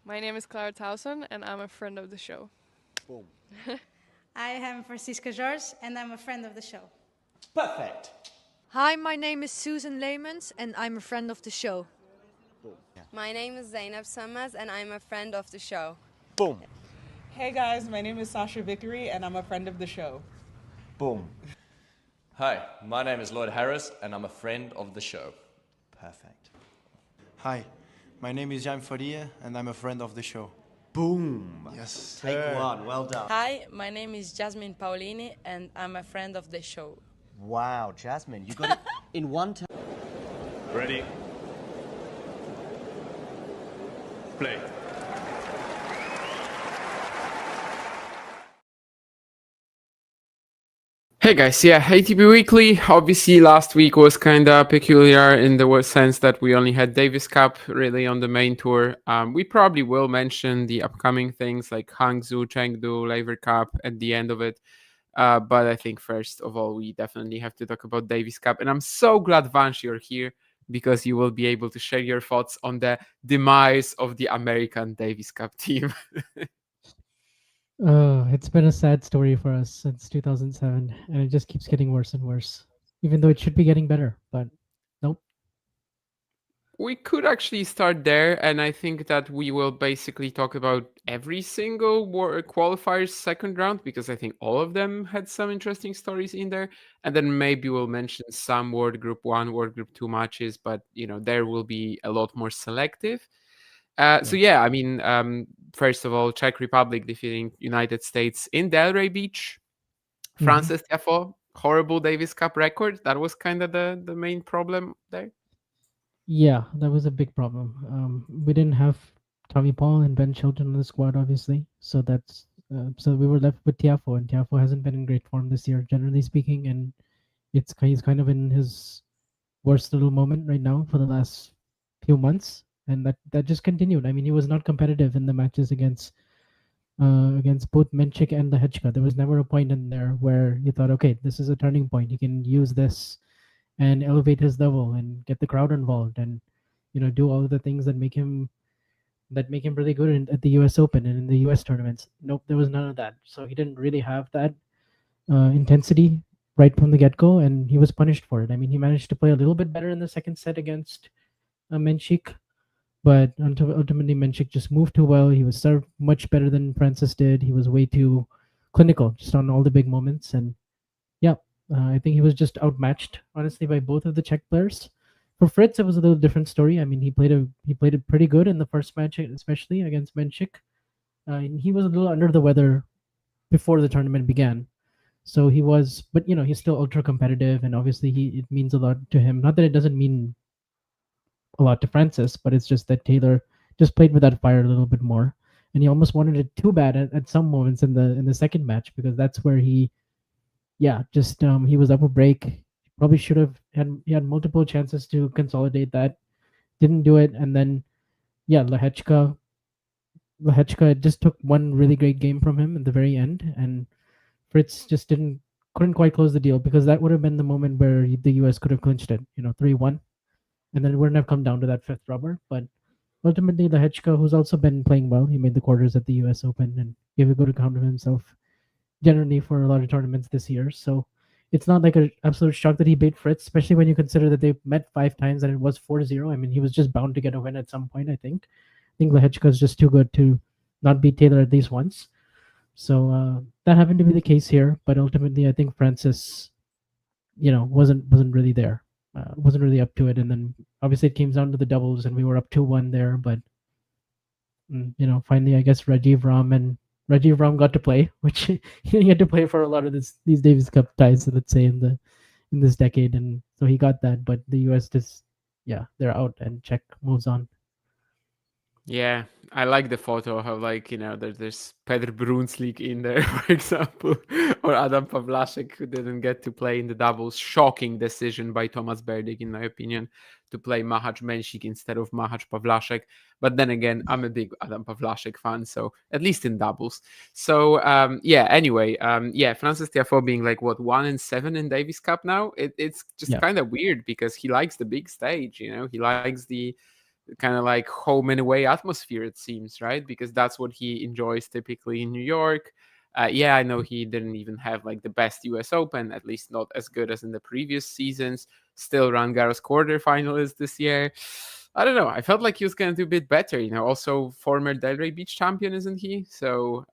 My name is Clara Towson, and I'm a friend of the show. Boom. I am Francisca George, and I'm a friend of the show. Perfect. Hi, my name is Susan Leemans and I'm a friend of the show. Boom. Yeah. My name is Zainab Sammaz and I'm a friend of the show. Boom. Hey guys, my name is Sasha Vickery and I'm a friend of the show. Boom. Hi, my name is Lloyd Harris and I'm a friend of the show. Perfect. Hi, my name is Jan Faria and I'm a friend of the show. Boom. Yes. Take one. Well done. Hi, my name is Jasmine Paulini and I'm a friend of the show. Wow, Jasmine, you got it in one time. Ready? Play. Hey guys, yeah, ATP Weekly. Obviously, last week was kind of peculiar in the sense that we only had Davis Cup really on the main tour. We probably will mention the upcoming things like Hangzhou, Chengdu, Laver Cup at the end of it. But I think first of all, we definitely have to talk about Davis Cup. And I'm so glad, Vansh, you're here because you will be able to share your thoughts on the demise of the American Davis Cup team. It's been a sad story for us since 2007, and it just keeps getting worse and worse. Even though it should be getting better, but nope. We could actually start there, and I think that we will basically talk about every single qualifier's second round because I think all of them had some interesting stories in there, and then maybe we'll mention some World Group 1, World Group 2 matches, but there will be a lot more selective. So yeah, I mean, first of all, Czech Republic defeating United States in Delray Beach. Frances Tiafoe, horrible Davis Cup record. That was kind of the main problem there. Yeah, that was a big problem. We didn't have Tommy Paul and Ben Shelton in the squad, obviously, so that's so we were left with Tiafoe, and Tiafoe hasn't been in great form this year, generally speaking, and he's kind of in his worst little moment right now for the last few months, and that just continued. I mean, he was not competitive in the matches against both Menchik and the Hechka. There was never a point in there where you thought, okay, this is a turning point. He can use this and elevate his level and get the crowd involved and do all of the things that make him really good at the U.S. Open and in the U.S. tournaments. Nope, there was none of that. So he didn't really have that intensity right from the get-go, and he was punished for it. I mean, he managed to play a little bit better in the second set against Menchik, but ultimately Menchik just moved too well. He was served much better than Francis did. He was way too clinical just on all the big moments, and yeah, I think he was just outmatched, honestly, by both of the Czech players. For Fritz, it was a little different story. I mean, he played it pretty good in the first match, especially against Menchik. He was a little under the weather before the tournament began, so he was, but he's still ultra competitive, and obviously it means a lot to him. Not that it doesn't mean a lot to Francis, but it's just that Taylor just played with that fire a little bit more, and he almost wanted it too bad at some moments in the second match, because that's where he was up a break. Probably should have he had multiple chances to consolidate that, didn't do it, and then Lehechka just took one really great game from him at the very end, and Fritz just couldn't quite close the deal, because that would have been the moment where the US could have clinched it, 3-1, and then it wouldn't have come down to that fifth rubber. But ultimately, Lehechka, who's also been playing well, he made the quarters at the US Open and gave a good account of himself generally for a lot of tournaments this year. So it's not like an absolute shock that he beat Fritz, especially when you consider that they've met 5 times and it was 4-0. I mean, he was just bound to get a win at some point, I think. I think Lehechka is just too good to not beat Taylor at least once. So that happened to be the case here, but ultimately I think Francis, wasn't really there. Wasn't really up to it, and then obviously it came down to the doubles, and we were up 2-1 there. But finally, I guess Rajiv Ram got to play, which he had to play for a lot of these Davis Cup ties, let's say, in this decade, and so he got that. But the US just, they're out, and Czech moves on. Yeah, I like the photo of there's Petr Brunslik in there, for example, or Adam Pavlasek, who didn't get to play in the doubles. Shocking decision by Thomas Berdych, in my opinion, to play Machac Menchik instead of Machac Pavlasek. But then again, I'm a big Adam Pavlasek fan, so at least in doubles. So anyway, Frances Tiafoe being 1-7 in Davis Cup now. It's just kind of weird because he likes the big stage, he likes the kind of like home and away atmosphere, it seems, right? Because that's what he enjoys typically in New York. Yeah, I know he didn't even have like the best US Open, at least not as good as in the previous seasons. Still Roland Garros quarterfinalist this year. I don't know. I felt like he was going to do a bit better. Also former Delray Beach champion, isn't he? So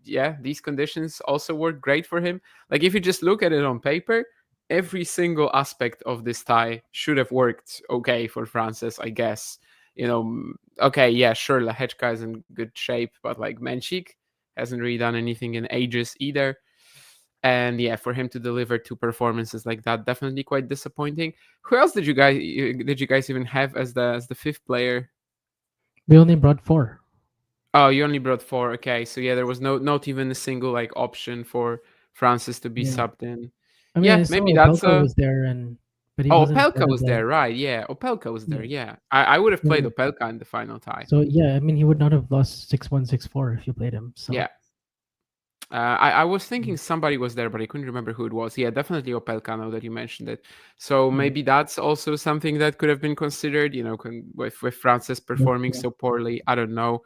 yeah, these conditions also work great for him. Like if you just look at it on paper, every single aspect of this tie should have worked okay for Francis, I guess. Okay, yeah, sure, Lehechka is in good shape, but like Menchik hasn't really done anything in ages either. And yeah, for him to deliver 2 performances like that, definitely quite disappointing. Who else did you guys even have as the 5th player? We only brought 4. Oh, you only brought 4. Okay, so yeah, there was not even a single like option for Francis to be subbed in. I mean, yeah, I saw maybe that's was there, but he wasn't Opelka part of was there, right? Yeah, Opelka was there. Yeah. Yeah, I would have played Yeah. Opelka in the final tie. So yeah, I mean, he would not have lost 6-1, 6-4 if you played him. So yeah. I was thinking somebody was there, but I couldn't remember who it was. Yeah, definitely Opelka, now that you mentioned it. So maybe that's also something that could have been considered, with Francis performing so poorly. I don't know.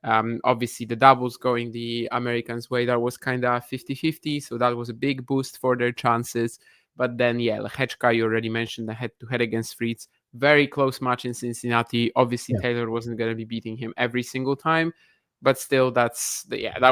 Obviously, the doubles going the Americans' way, that was kind of 50-50. So that was a big boost for their chances. But then, yeah, Lehechka, you already mentioned the head-to-head against Fritz. Very close match in Cincinnati. Obviously, Taylor wasn't going to be beating him every single time. But still, that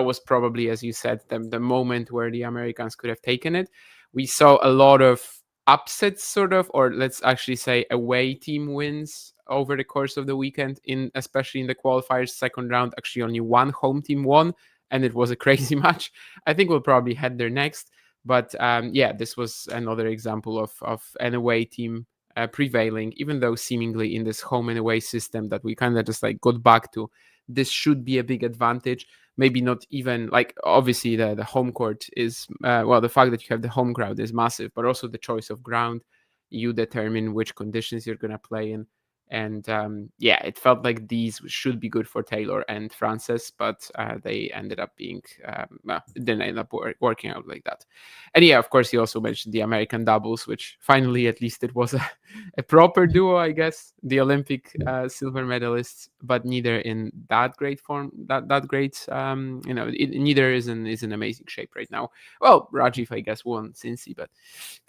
was probably, as you said, the moment where the Americans could have taken it. We saw a lot of upsets, sort of, or let's actually say away team wins over the course of the weekend, especially in the qualifiers second round. Actually, only one home team won, and it was a crazy match. I think we'll probably head there next. But yeah, this was another example of an away team prevailing, even though seemingly in this home and away system that we kind of just like got back to. This should be a big advantage. Maybe not even like, obviously the home court is the fact that you have the home crowd is massive, but also the choice of ground. You determine which conditions you're going to play in. And yeah, it felt like these should be good for Taylor and Francis, but they ended up being, it didn't end up working out like that. And yeah, of course, you also mentioned the American doubles, which finally, at least it was a proper duo, I guess. The Olympic silver medalists, but neither in that great form, that great, neither is in amazing shape right now. Well, Rajiv, I guess, won Cincy, but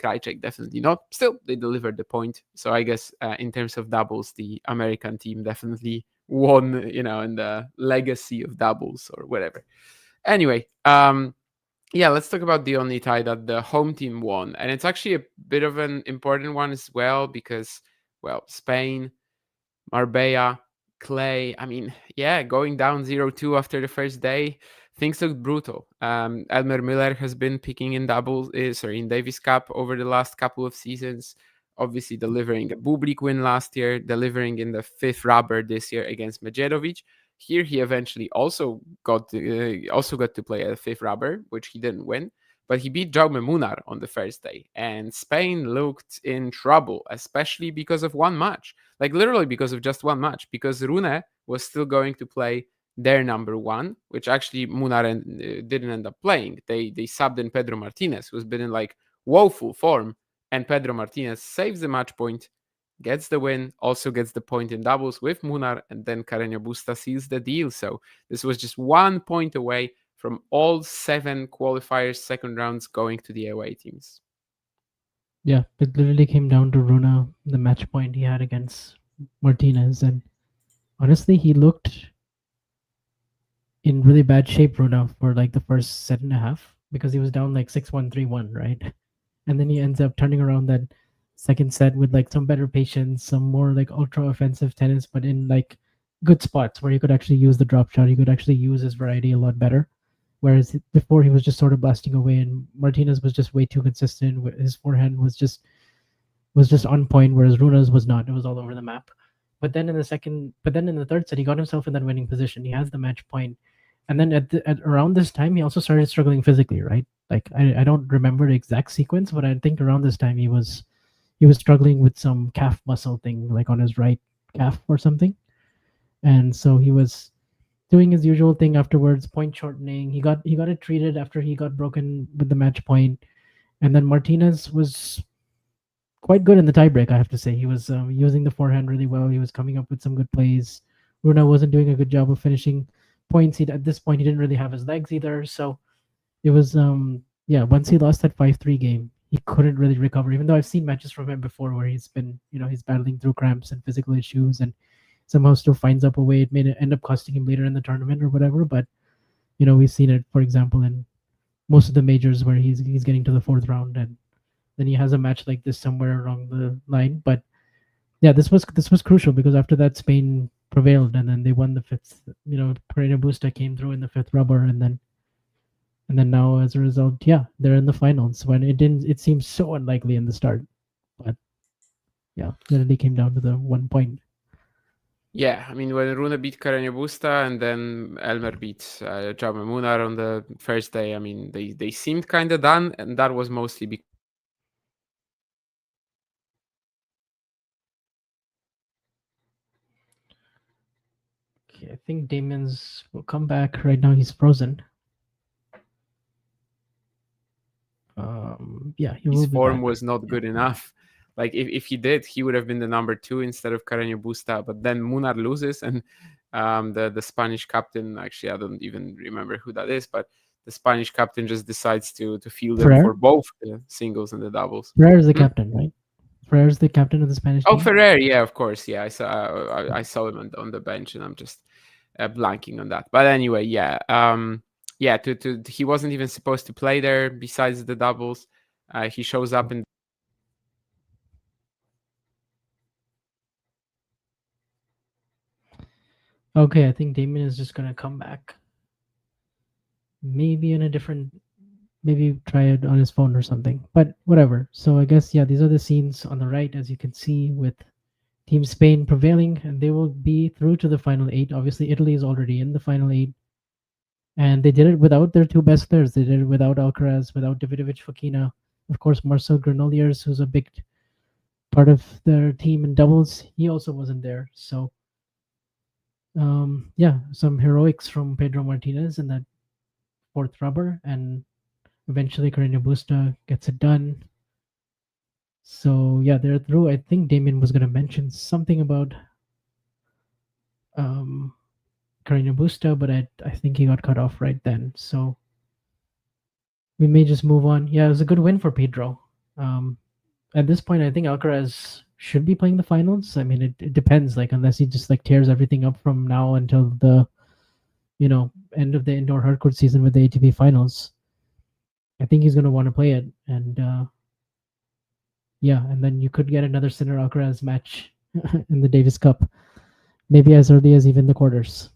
Krajicek definitely not. Still, they delivered the point. So I guess in terms of doubles, the American team definitely won, in the legacy of doubles or whatever. Anyway, yeah, let's talk about the only tie that the home team won. And it's actually a bit of an important one as well because, well, Spain, Marbella, clay. I mean, yeah, going down 0-2 after the first day, things look brutal. Elmer Miller has been picking in in Davis Cup over the last couple of seasons. Obviously delivering a Bublik win last year, delivering in the 5th rubber this year against Medjedovic. Here he eventually also got to play a 5th rubber, which he didn't win. But he beat Jaume Munar on the first day. And Spain looked in trouble, especially because of one match. Like literally because of just one match. Because Rune was still going to play their number 1, which actually Munar didn't end up playing. They subbed in Pedro Martínez, who's been in like woeful form. And Pedro Martínez saves the match point, gets the win, also gets the point in doubles with Munar, and then Carreño Busta seals the deal. So this was just 1 point away from all 7 qualifiers second rounds going to the away teams. Yeah, it literally came down to Rune, the match point he had against Martinez, and honestly, he looked in really bad shape, Rune, for like the first set and a half, because he was down like 6-1, 3-1, right? And then he ends up turning around that second set with like some better patience, some more like ultra offensive tennis, but in like good spots where he could actually use the drop shot. He could actually use his variety a lot better. Whereas before he was just sort of blasting away, and Martinez was just way too consistent. His forehand was just on point, whereas Rune's was not. It was all over the map. But then in the third set, he got himself in that winning position. He has the match point. And then at around this time, he also started struggling physically, right? Like I don't remember the exact sequence, but I think around this time he was struggling with some calf muscle thing, like on his right calf or something. And so he was doing his usual thing afterwards, point shortening. He got it treated after he got broken with the match point. And then Martinez was quite good in the tiebreak, I have to say. He was using the forehand really well. He was coming up with some good plays. Rune wasn't doing a good job of finishing points. At this point, he didn't really have his legs either. So it was, once he lost that 5-3 game, he couldn't really recover, even though I've seen matches from him before where he's been, he's battling through cramps and physical issues and somehow still finds up a way. It may end up costing him later in the tournament or whatever. But, we've seen it, for example, in most of the majors where he's getting to the fourth round and then he has a match like this somewhere along the line. But yeah, this was crucial because after that Spain prevailed and then they won the fifth. Pedro Busta came through in the fifth rubber and then now as a result, yeah, they're in the finals when it seems so unlikely in the start. But yeah, then it came down to the 1 point. Yeah, I mean, when Rune beat Carreño Busta and then Elmer beat Jaume Munar on the first day, I mean, they seemed kind of done, and that was mostly because I think Damien's will come back. Right now he's frozen. his form was not good enough. Like if he did, he would have been the number 2 instead of Carreño Busta. But then Munar loses, and the Spanish captain, actually I don't even remember who that is, but the Spanish captain just decides to field them for both the singles and the doubles. Ferrer is the captain, right? Ferrer's the captain of the Spanish team? Ferrer, yeah, of course, yeah. I saw him on the bench, and I'm just blanking on that. But anyway, yeah, he wasn't even supposed to play there. Besides the doubles, he shows up in. Okay, I think Damien is just gonna come back. Maybe in a different, maybe try it on his phone or something. But whatever. So I guess these are the scenes on the right, as you can see, with Team Spain prevailing, and they will be through to the final 8. Obviously, Italy is already in the final 8, and they did it without their 2 best players. They did it without Alcaraz, without Davidovich Fokina, of course, Marcel Granollers, who's a big part of their team in doubles. He also wasn't there. So some heroics from Pedro Martinez in that 4th rubber, and eventually Carreño Busta gets it done. So yeah, they're through. I think Damien was going to mention something about Carreño Busta, but I think he got cut off right then. So we may just move on. Yeah, it was a good win for Pedro. At this point, I think Alcaraz should be playing the finals. I mean, it depends. Like, unless he just tears everything up from now until the end of the indoor hardcourt season with the ATP finals, I think he's going to want to play it. And and then you could get another Sinner Alcaraz match in the Davis Cup, maybe as early as even the quarters.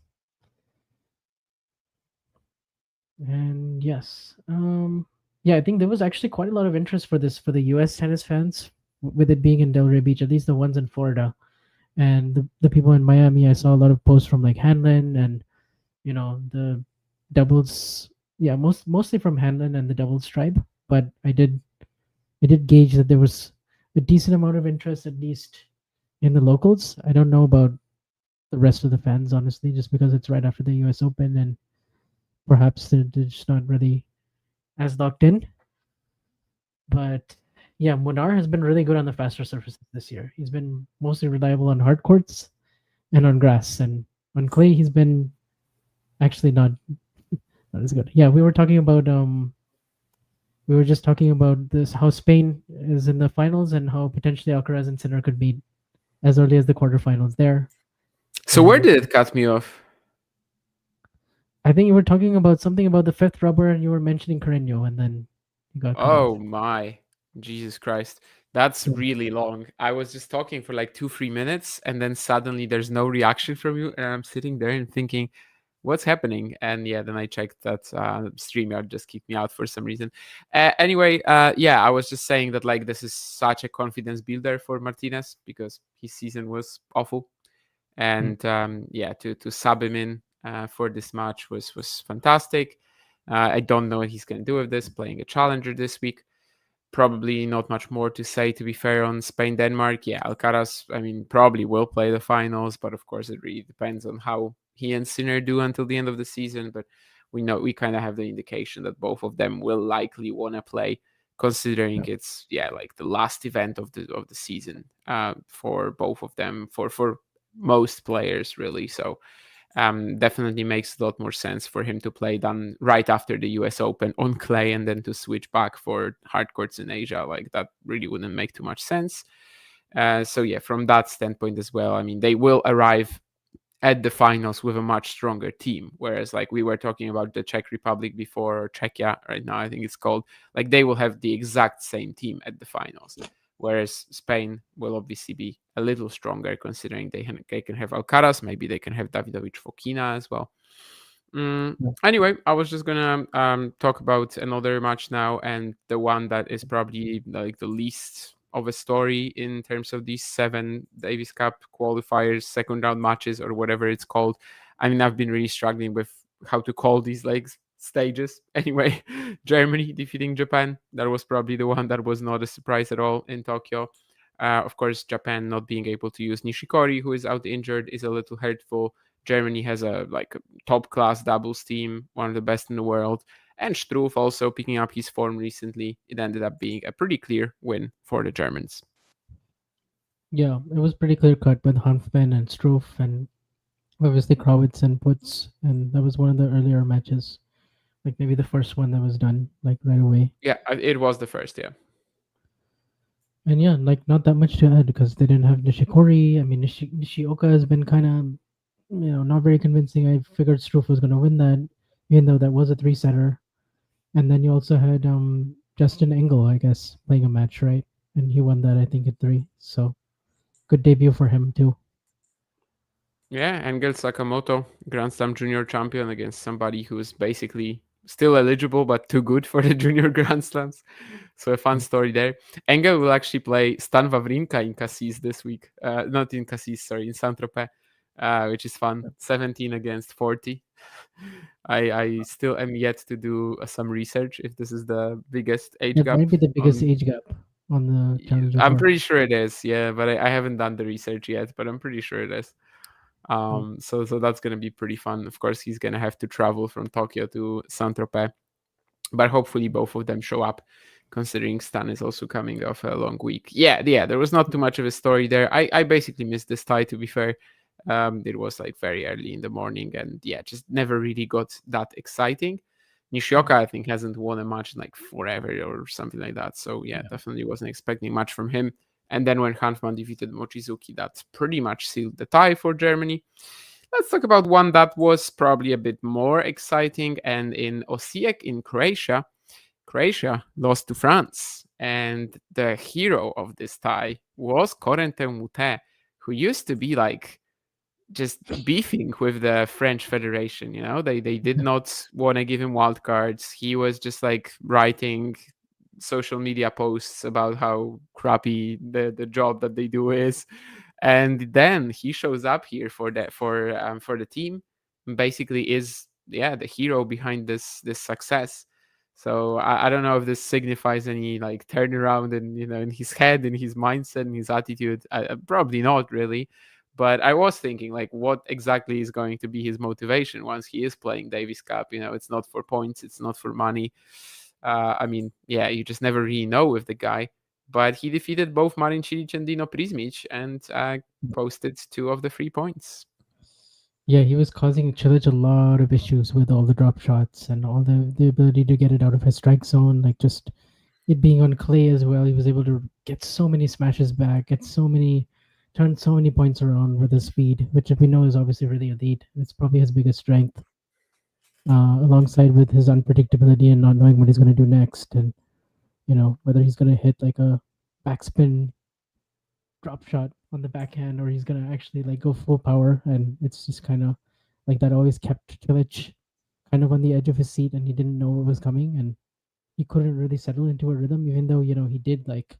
And yes, I think there was actually quite a lot of interest for this for the U.S. tennis fans, with it being in Delray Beach, at least the ones in Florida, and the people in Miami. I saw a lot of posts from Hanlon and the doubles. Yeah, mostly from Hanlon and the doubles tribe. But I did gauge that there was a decent amount of interest, at least in the locals. I don't know about the rest of the fans, honestly, just because it's right after the U.S. Open and perhaps they're just not really as locked in. But yeah, Munar has been really good on the faster surfaces this year. He's been mostly reliable on hard courts and on grass, and on clay he's been actually not as good. Yeah, we were talking about we were just talking about this, how Spain is in the finals and how potentially Alcaraz and Sinner could meet as early as the quarterfinals there. So where did it cut me off? I think you were talking about something about the 5th rubber, and you were mentioning Carreño, and then you got cut off. My Jesus Christ, that's really long. I was just talking for 2-3 minutes, and then suddenly there's no reaction from you, and I'm sitting there and thinking, what's happening? And then I checked that StreamYard just kicked me out for some reason. Anyway, I was just saying that this is such a confidence builder for Martinez, because his season was awful, and to sub him in for this match was fantastic. I don't know what he's going to do with this, playing a challenger this week. Probably not much more to say, to be fair, on Spain-Denmark. Yeah, Alcaraz, I mean, probably will play the finals, but of course it really depends on how he and Sinner do until the end of the season. But we kind of have the indication that both of them will likely want to play considering it's like the last event of the season for both of them, for most players really. So definitely makes a lot more sense for him to play than right after the US Open on clay and then to switch back for hard courts in Asia. Like that really wouldn't make too much sense. So yeah, from that standpoint as well, I mean, they will arrive at the finals with a much stronger team. Whereas like we were talking about the Czech Republic before, or Czechia right now, I think it's called, like they will have the exact same team at the finals. Whereas Spain will obviously be a little stronger considering they can have Alcaraz, maybe they can have Davidovich Fokina as well. Anyway, I was just gonna talk about another match now, and the one that is probably like the least of a story in terms of these 7 Davis Cup qualifiers, second round matches, or whatever it's called. I mean, I've been really struggling with how to call these stages. Anyway, Germany defeating Japan. That was probably the one that was not a surprise at all in Tokyo. Of course, Japan not being able to use Nishikori, who is out injured, is a little hurtful. Germany has a top class doubles team, one of the best in the world. And Struff also picking up his form recently. It ended up being a pretty clear win for the Germans. Yeah, it was pretty clear cut with Hanfmann and Struff and obviously Krawitz and Putz. And that was one of the earlier matches. Like maybe the first one that was done like right away. Yeah, it was the first, yeah. And yeah, like not that much to add because they didn't have Nishikori. I mean, Nishioka has been kind of, not very convincing. I figured Struff was going to win that, even though that was a 3-setter. And then you also had Justin Engel, I guess, playing a match, right? And he won that, I think, at 3. So good debut for him, too. Yeah, Engel Sakamoto, Grand Slam junior champion against somebody who's basically still eligible but too good for the junior Grand Slams. So a fun story there. Engel will actually play Stan Wawrinka in Cassis this week. Not in Cassis, sorry, in Saint-Tropez, which is fun. 17 against 40. I still am yet to do some research if this is the biggest age gap. It might be the biggest age gap on the Challenger I'm Tour. pretty sure it is, yeah, but I haven't done the research yet, but I'm pretty sure it is. So that's going to be pretty fun. Of course, he's going to have to travel from Tokyo to Saint-Tropez, but hopefully both of them show up, considering Stan is also coming off a long week. Yeah, there was not too much of a story there. I basically missed this tie, to be fair. It was like very early in the morning, and just never really got that exciting. Nishioka, I think, hasn't won a match in like forever or something like that. So definitely wasn't expecting much from him. And then when Hanfmann defeated Mochizuki, that pretty much sealed the tie for Germany. Let's talk about one that was probably a bit more exciting. And in Osijek in Croatia lost to France. And the hero of this tie was Corentin Moutet, who used to be like just beefing with the French Federation. They did not want to give him wild cards. He was just like writing social media posts about how crappy the job that they do is, and then he shows up here for the team, and basically is the hero behind this success. So I don't know if this signifies any like turnaround in his head, in his mindset, in his attitude. Probably not really. But I was thinking, like, what exactly is going to be his motivation once he is playing Davis Cup? It's not for points, it's not for money. I mean, you just never really know with the guy. But he defeated both Marin Cilic and Dino Prizmic and posted 2 of the 3 points. Yeah, he was causing Cilic a lot of issues with all the drop shots and all the ability to get it out of his strike zone. Like just it being on clay as well, he was able to get so many smashes back, turn so many points around with his speed, which we know is obviously really elite. It's probably his biggest strength. Alongside with his unpredictability and not knowing what he's going to do next, and whether he's going to hit like a backspin drop shot on the backhand or he's going to actually like go full power, and it's just kind of like that always kept Cilic kind of on the edge of his seat, and he didn't know what was coming, and he couldn't really settle into a rhythm, even though he did like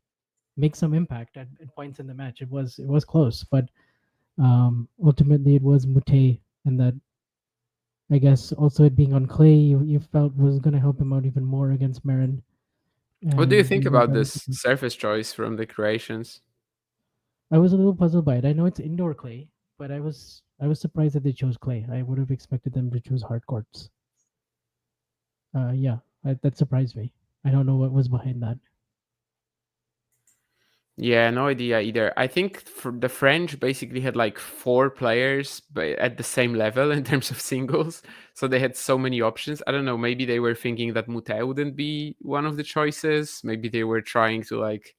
make some impact at points in the match. It was close, but ultimately it was Moutet, and that I guess also it being on clay, you felt was going to help him out even more against Marin. What do you think about this surface choice from the Croatians? I was a little puzzled by it. I know it's indoor clay, but I was surprised that they chose clay. I would have expected them to choose hard courts. That surprised me. I don't know what was behind that. Yeah, no idea either. I think for the French basically had like 4 players but at the same level in terms of singles. So they had so many options. I don't know, maybe they were thinking that Moutet wouldn't be one of the choices. Maybe they were trying to like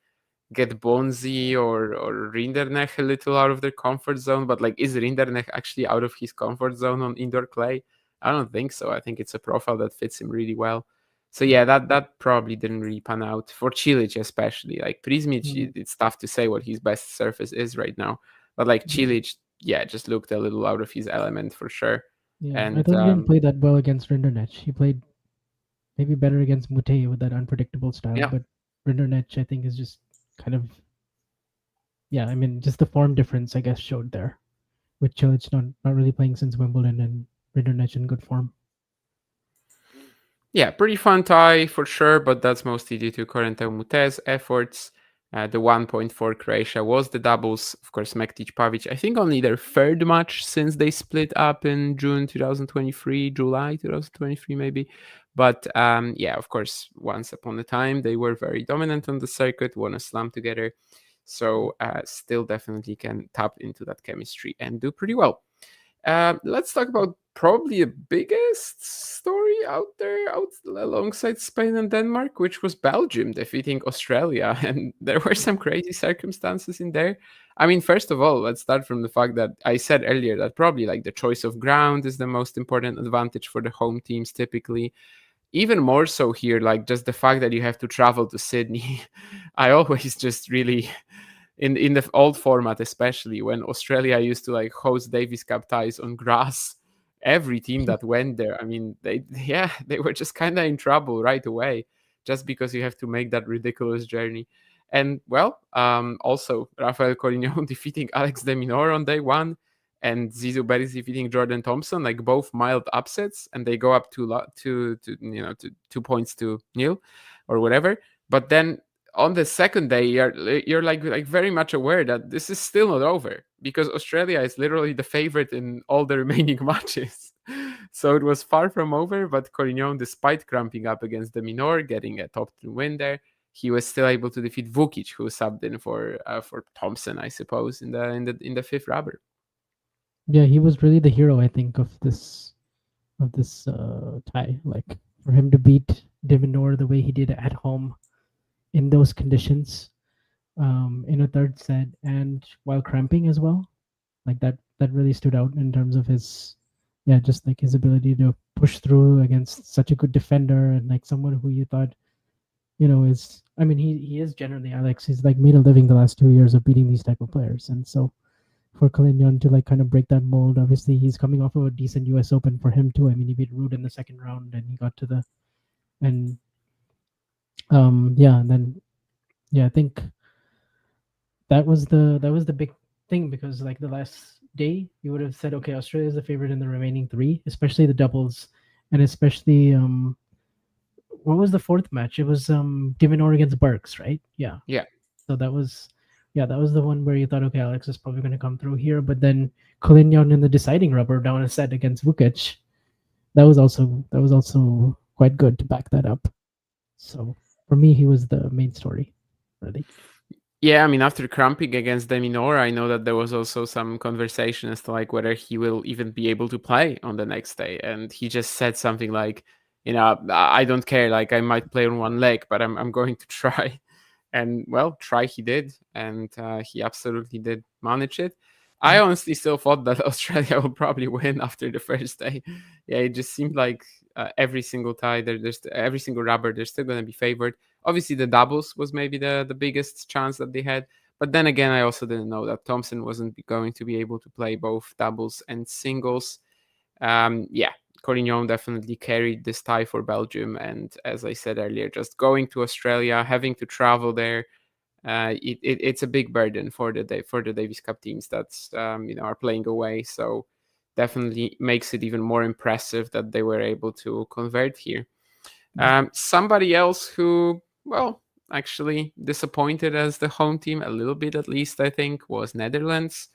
get Bonzi or Rinderknecht a little out of their comfort zone. But like, is Rinderknecht actually out of his comfort zone on indoor clay? I don't think so. I think it's a profile that fits him really well. So yeah, that probably didn't really pan out for Cilic especially. Like Prismic, it's tough to say what his best surface is right now. But like Cilic, yeah, just looked a little out of his element for sure. Yeah, And I thought he didn't play that well against Rinderknecht. He played maybe better against Moutet with that unpredictable style, Yeah. but Rinderknecht I think is just kind of, yeah, I mean just the form difference I guess showed there, with Cilic not really playing since Wimbledon and Rinderknecht in good form. Yeah, pretty fun tie for sure, but that's mostly due to Corentin Moutet's efforts. The 1 point for Croatia was the doubles. Of course, Mektic Pavic, I think only their third match since they split up in June 2023, July 2023 maybe. But yeah, of course, once upon a time, they were very dominant on the circuit, won a slam together. So still definitely can tap into that chemistry and do pretty well. Let's talk about probably the biggest story out there, alongside Spain and Denmark, which was Belgium defeating Australia. And there were some crazy circumstances in there. I mean, first of all, let's start from the fact that I said earlier that probably like the choice of ground is the most important advantage for the home teams typically. Even more so here, like just the fact that you have to travel to Sydney. I always just really in the old format, especially when Australia used to like host Davis Cup ties on grass, every team that went there, I mean, they were just kind of in trouble right away, just because you have to make that ridiculous journey. And well, also Rafael Corignon defeating Alex de Minaur on day one, and Zizou Beres defeating Jordan Thompson, like both mild upsets, and they go up to 2 points to nil or whatever. But then on the second day, you're like very much aware that this is still not over, because Australia is literally the favorite in all the remaining matches. So it was far from over, but Corignon, despite cramping up against de Minaur, getting a top 2 win there, he was still able to defeat Vukic, who subbed in for Thompson, I suppose, in the fifth rubber. Yeah, he was really the hero, I think, of this tie. Like for him to beat de Minaur the way he did at home in those conditions, in a third set and while cramping as well, like that really stood out in terms of his, yeah, just like his ability to push through against such a good defender and like someone who you thought, is, I mean, he is generally, Alex, he's like made a living the last 2 years of beating these type of players. And so for Collignon to like kind of break that mold, obviously he's coming off of a decent US Open for him too. I mean, he beat Rude in the second round and he got to the, and and then I think that was the big thing, because like the last day you would have said, okay, Australia is the favorite in the remaining 3, especially the doubles, and especially what was the fourth match? It was de Minaur against Burks, right? Yeah. So that was the one where you thought, okay, Alex is probably going to come through here, but then Collignon in the deciding rubber down a set against Vukic, that was also quite good to back that up. So for me, he was the main story, really. Yeah, I mean, after cramping against de Minaur, I know that there was also some conversation as to like whether he will even be able to play on the next day, and he just said something like, I don't care, like I might play on one leg, but I'm going to try. And well, try he did, and he absolutely did manage it. I honestly still thought that Australia will probably win after the first day. Yeah, it just seemed like every single tie, there's every single rubber, they're still going to be favored. Obviously, the doubles was maybe the biggest chance that they had. But then again, I also didn't know that Thompson wasn't going to be able to play both doubles and singles. Corignon definitely carried this tie for Belgium. And as I said earlier, just going to Australia, having to travel there, it's a big burden for the Davis Cup teams that are playing away. So definitely makes it even more impressive that they were able to convert here. Somebody else who, well, actually disappointed as the home team a little bit, at least I think, was Netherlands.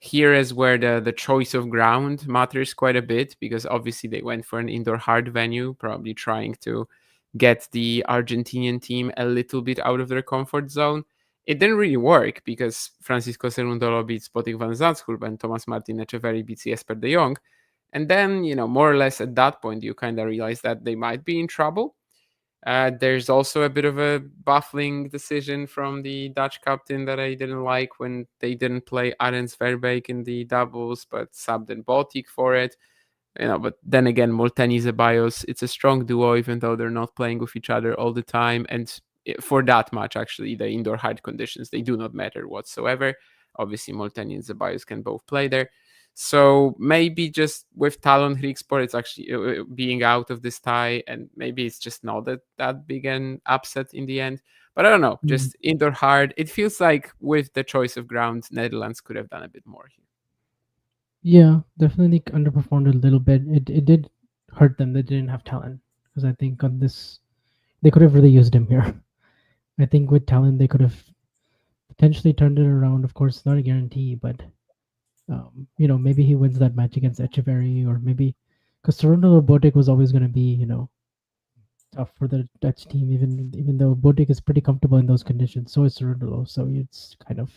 Here is where the choice of ground matters quite a bit, because obviously they went for an indoor hard venue, probably trying to get the Argentinian team a little bit out of their comfort zone. it didn't really work because Francisco Cerundolo beats Botic van Zandschulp and Thomas Martin Echeverry beats Jesper de Jong. And then, more or less at that point, you kind of realize that they might be in trouble. There's also a bit of a baffling decision from the Dutch captain that I didn't like when they didn't play Arends Verbeek in the doubles, but subbed in Baltic for it. But then again, Molteni Zeballos, it's a strong duo, even though they're not playing with each other all the time. And for that match, actually, the indoor hard conditions, they do not matter whatsoever. Obviously, Molteni and Zeballos can both play there. So maybe just with Talon Griekspoor, it's actually being out of this tie, and maybe it's just not that big an upset in the end. But I don't know, just indoor hard. It feels like with the choice of ground, Netherlands could have done a bit more here. Yeah, definitely underperformed a little bit. It did hurt them. They didn't have talent, because I think on this, they could have really used him here. I think with talent, they could have potentially turned it around. Of course, not a guarantee, but maybe he wins that match against Echeverry, or maybe because Toronto Botic was always going to be, tough for the Dutch team, even though Botic is pretty comfortable in those conditions. So is Toronto. So it's kind of,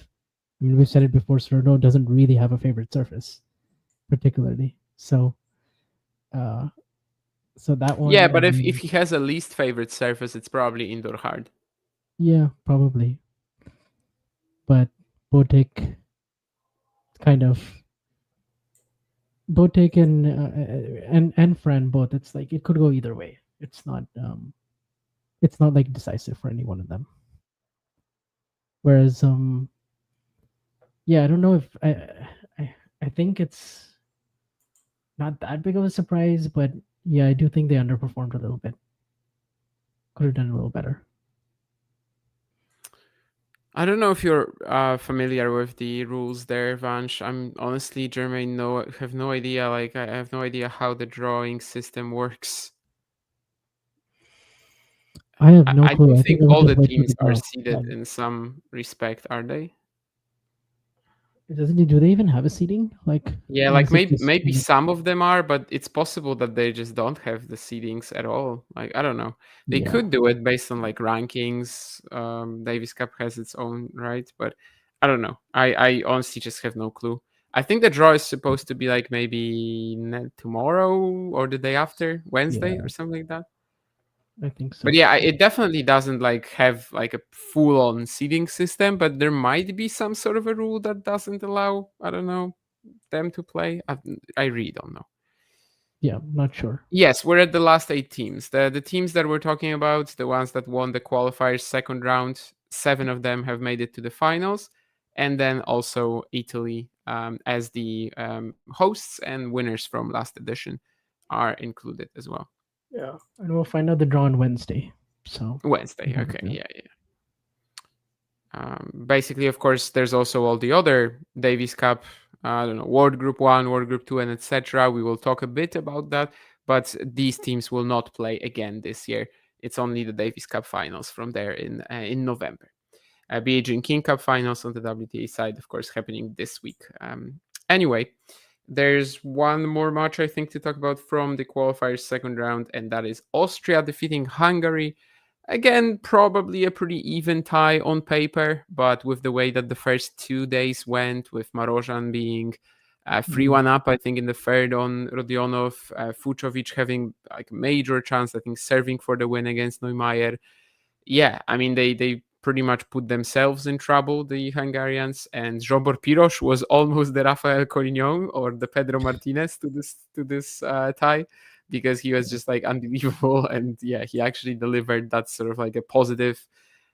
we've said it before, Toronto doesn't really have a favorite surface, particularly. So that one. Yeah, but if he has a least favorite surface, it's probably indoor hard. Yeah, probably. But Botic, kind of, Botic and Fran both. It's like it could go either way. It's not like decisive for any one of them. Whereas I don't know if I think it's not that big of a surprise, but yeah, I do think they underperformed a little bit. Could have done a little better. I don't know if you're familiar with the rules there, Vansh. I'm honestly, Jermaine, have no idea. Like, I have no idea how the drawing system works. I have no clue. I think all the teams are draw. seeded in some respect, are they? Do they even have a seeding? Yeah, like maybe some of them are, but it's possible that they just don't have the seedings at all. Like, I don't know. They could do it based on like rankings. Davis Cup has its own, right? But I don't know. I honestly just have no clue. I think the draw is supposed to be like maybe tomorrow or the day after, Wednesday or something like that. I think so. But yeah, it definitely doesn't like have like a full-on seeding system, but there might be some sort of a rule that doesn't allow, I don't know, them to play. I really don't know. Yeah, not sure. Yes, we're at the last 8 teams. The teams that we're talking about, the ones that won the qualifiers second round, 7 of them have made it to the finals. And then also Italy as the hosts and winners from last edition are included as well. Yeah, and we'll find out the draw on Wednesday. So Wednesday, okay, yeah. Basically, of course, there's also all the other Davis Cup, I don't know, World Group 1, World Group 2, and etc. We will talk a bit about that, but these teams will not play again this year. It's only the Davis Cup finals from there in November. BH and King Cup finals on the WTA side, of course, happening this week. Anyway, there's one more match I think to talk about from the qualifiers second round, and that is Austria defeating Hungary. Again, probably a pretty even tie on paper, but with the way that the first 2 days went, with Marozsan being 3-1 up, I think, in the third on Rodionov, Fucsovics having like major chance, I think, serving for the win against Neumeier. Yeah, I mean, they pretty much put themselves in trouble, the Hungarians, and Zsobor Piros was almost the Rafael Corignon or the Pedro Martinez to this tie, because he was just like unbelievable. And yeah, he actually delivered that sort of like a positive,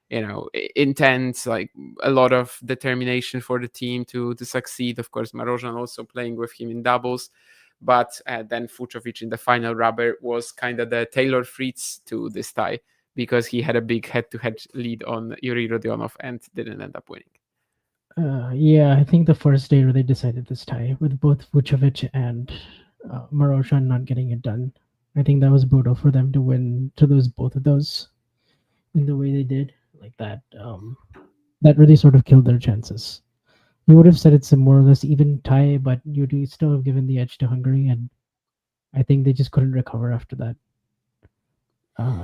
intent, like a lot of determination for the team to succeed. Of course, Marozsan also playing with him in doubles. But then Fucsovics in the final rubber was kind of the Taylor Fritz to this tie, because he had a big head-to-head lead on Yuri Rodionov and didn't end up winning. Yeah, I think the first day where they decided this tie, with both Fucsovics and Marozsan not getting it done, I think that was brutal for them to lose both of those in the way they did. Like that, that really sort of killed their chances. You would have said it's a more or less even tie, but you'd still have given the edge to Hungary, and I think they just couldn't recover after that.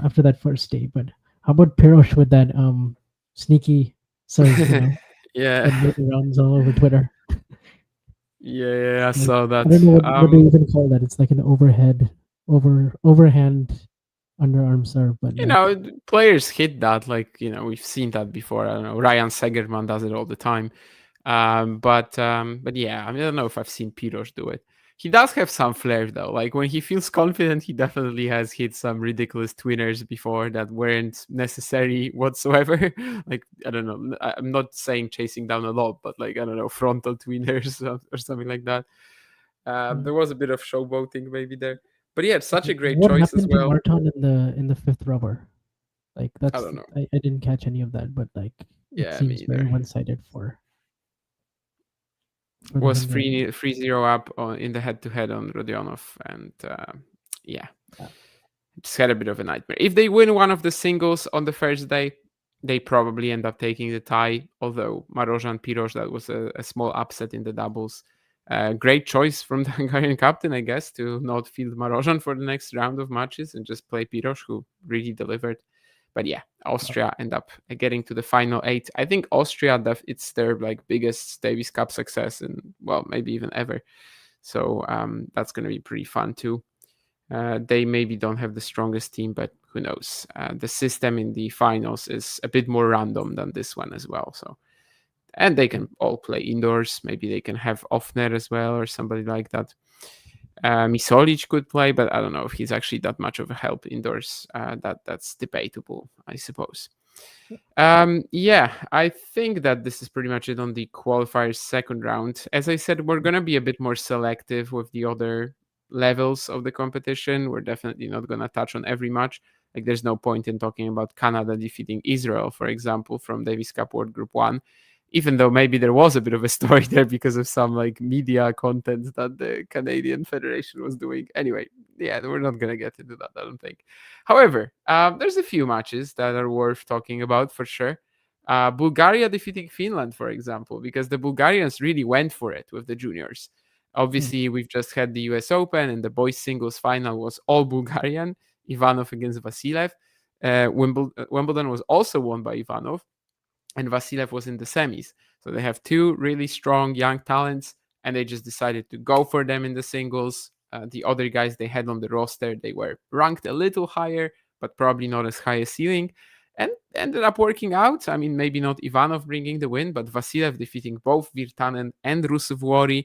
After that first day. But how about Piros with that sneaky So Yeah. that made the rounds all over Twitter. Yeah, I saw that. I don't know what do you even call that. It's like an overhand underarm serve, but players hit that. Like we've seen that before. I don't know. Ryan Segerman does it all the time. But yeah, I don't know if I've seen Piros do it. He does have some flair though. Like when he feels confident, he definitely has hit some ridiculous twinners before that weren't necessary whatsoever. Like I don't know. I'm not saying chasing down a lob, but like I don't know, frontal twinners or something like that. There was a bit of showboating maybe there, but yeah, it's such a great what choice as happened well. to Martin in the fifth rubber? Like that's I don't know. I didn't catch any of that, but like it seems very one-sided for. Was 3-0 up in the head-to-head on Rodionov, and yeah, just had a bit of a nightmare. If they win one of the singles on the first day, they probably end up taking the tie. Although Marozsan Piros, that was a small upset in the doubles. Great choice from the Hungarian captain, I guess, to not field Marozsan for the next round of matches and just play Piros, who really delivered. But yeah, Austria end up getting to the final 8. I think Austria, it's their like biggest Davis Cup success, and well, maybe even ever. So that's going to be pretty fun too. They maybe don't have the strongest team, but who knows? The system in the finals is a bit more random than this one as well. So, and they can all play indoors. Maybe they can have Offner as well or somebody like that. Misolic could play, but I don't know if he's actually that much of a help indoors. That's debatable, I suppose. Yeah, I think that this is pretty much it on the qualifiers second round. As I said, we're going to be a bit more selective with the other levels of the competition. We're definitely not going to touch on every match. Like there's no point in talking about Canada defeating Israel, for example, from Davis Cup World Group 1. Even though maybe there was a bit of a story there because of some like media content that the Canadian Federation was doing. Anyway, yeah, we're not going to get into that, I don't think. However, there's a few matches that are worth talking about for sure. Bulgaria defeating Finland, for example, because the Bulgarians really went for it with the juniors. Obviously, we've just had the US Open and the boys singles final was all Bulgarian, Ivanov against Vasilev. Wimbledon was also won by Ivanov, and Vasilev was in the semis. So they have two really strong young talents, and they just decided to go for them in the singles. The other guys they had on the roster, they were ranked a little higher, but probably not as high a ceiling, and ended up working out. I mean, maybe not Ivanov bringing the win, but Vasilev defeating both Virtanen and Rusevori.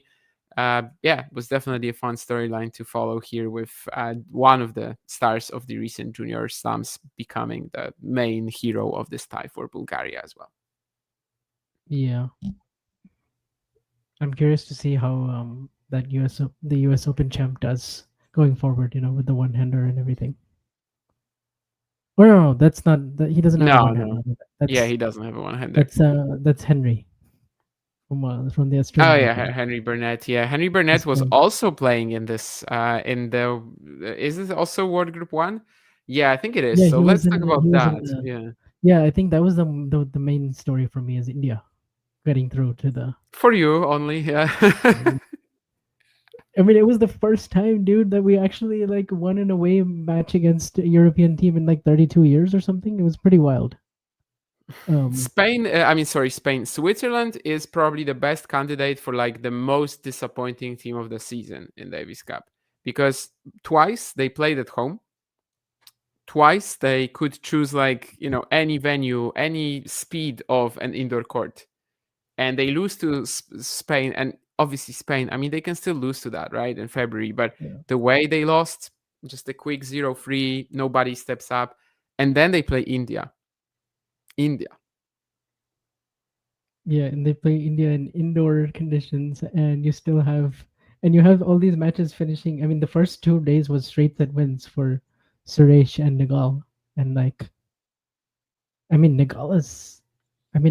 Yeah, it was definitely a fun storyline to follow here with one of the stars of the recent junior slams becoming the main hero of this tie for Bulgaria as well. Yeah, I'm curious to see how the US Open champ does going forward. With the one-hander and everything. Or no, that's not. He doesn't have a one-hander. Yeah, he doesn't have a one-hander. That's Henry from the Australian. Oh yeah, Henry Burnett. Yeah, Henry Burnett was also playing in this. Is this also World Group 1? Yeah, I think it is. Yeah, so let's talk about that. Yeah, I think that was the main story for me is India getting through to the. For you only, yeah. I mean, it was the first time, dude, that we actually like won an away match against a European team in like 32 years or something. It was pretty wild. Spain. Switzerland is probably the best candidate for like the most disappointing team of the season in Davis Cup because twice they played at home. Twice they could choose like any venue, any speed of an indoor court, and they lose to Spain. And obviously Spain, I mean, they can still lose to that, right, in February. But the way they lost, just a quick 0-3, nobody steps up, and then they play India. Yeah, and they play India in indoor conditions, and you have all these matches finishing. I mean, the first 2 days was straight set wins for Suresh and Nagal, and like, I mean, Nagal and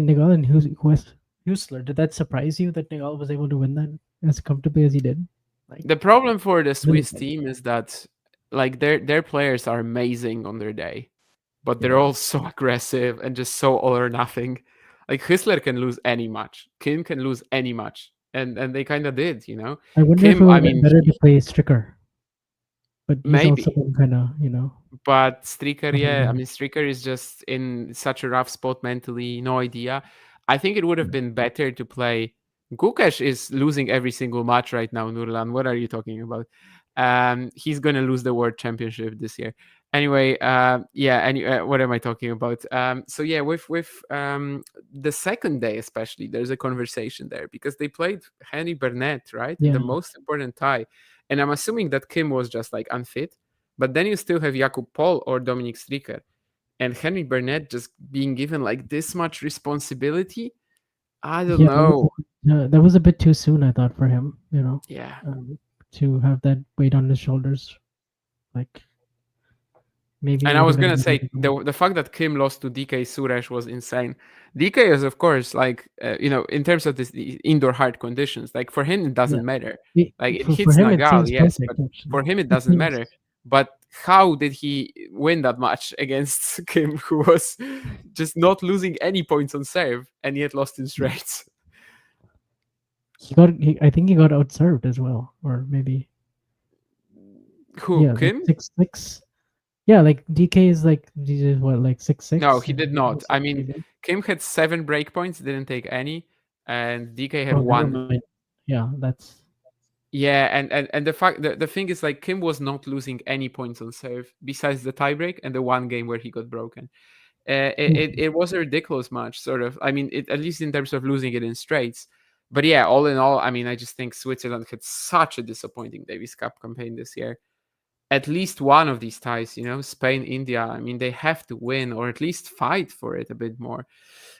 Husler. Did that surprise you that Nagal was able to win that as comfortably as he did? Like, the problem for the Swiss team is that like their players are amazing on their day, but they're all so aggressive and just so all or nothing. Like Husler can lose any match, Kim can lose any match, and they kind of did, I wonder if it would be better to play Stricker, but he's maybe also been kind of, But Stricker, yeah, I mean Stricker is just in such a rough spot mentally. No idea. I think it would have been better to play. Gukesh is losing every single match right now, Nurlan. What are you talking about? He's going to lose the world championship this year. Anyway, what am I talking about? So yeah, with the second day especially, there's a conversation there because they played Henry Burnett, right? In Yeah. the most important tie. And I'm assuming that Kim was just like unfit. But then you still have Jakub Paul or Dominic Stricker. And Henry Burnett just being given like this much responsibility. I don't know. That was a bit too soon, I thought, for him, Yeah. To have that weight on his shoulders. Like, maybe. And I was gonna say the fact that Kim lost to DK Suresh was insane. DK is, of course, like in terms of the indoor hard conditions, like for him it doesn't matter. Like it hits him, Nagal, it yes, perfect, but actually. for him it doesn't matter. But how did he win that match against Kim, who was just not losing any points on serve and yet lost in straights? I think he got outserved as well, or maybe. Who, yeah, Kim? Like 6'6". Yeah, like DK is like what, like 6'6". No, he did not. I mean, Kim had 7 breakpoints, didn't take any, and DK had 1. Yeah, that's. Yeah, and the thing is, like, Kim was not losing any points on serve besides the tiebreak and the one game where he got broken. It was a ridiculous match, sort of. I mean, at least in terms of losing it in straights. But yeah, all in all, I mean, I just think Switzerland had such a disappointing Davis Cup campaign this year. At least one of these ties, Spain, India, I mean, they have to win or at least fight for it a bit more.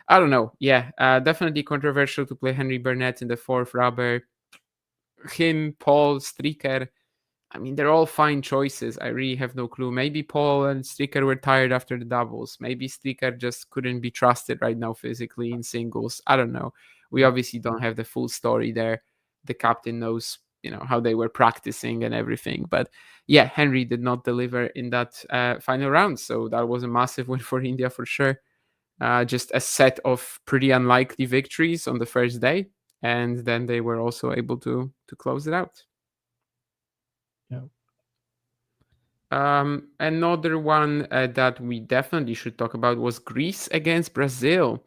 I don't know. Yeah, definitely controversial to play Henry Burnett in the 4th rubber. Him, Paul, Stricker, I mean, they're all fine choices. I really have no clue. Maybe Paul and Stricker were tired after the doubles. Maybe Stricker just couldn't be trusted right now physically in singles. I don't know. We obviously don't have the full story there. The captain knows, how they were practicing and everything. But yeah, Henry did not deliver in that final round. So that was a massive win for India for sure. Just a set of pretty unlikely victories on the first day. And then they were also able to close it out. Yeah. Another one that we definitely should talk about was Greece against Brazil,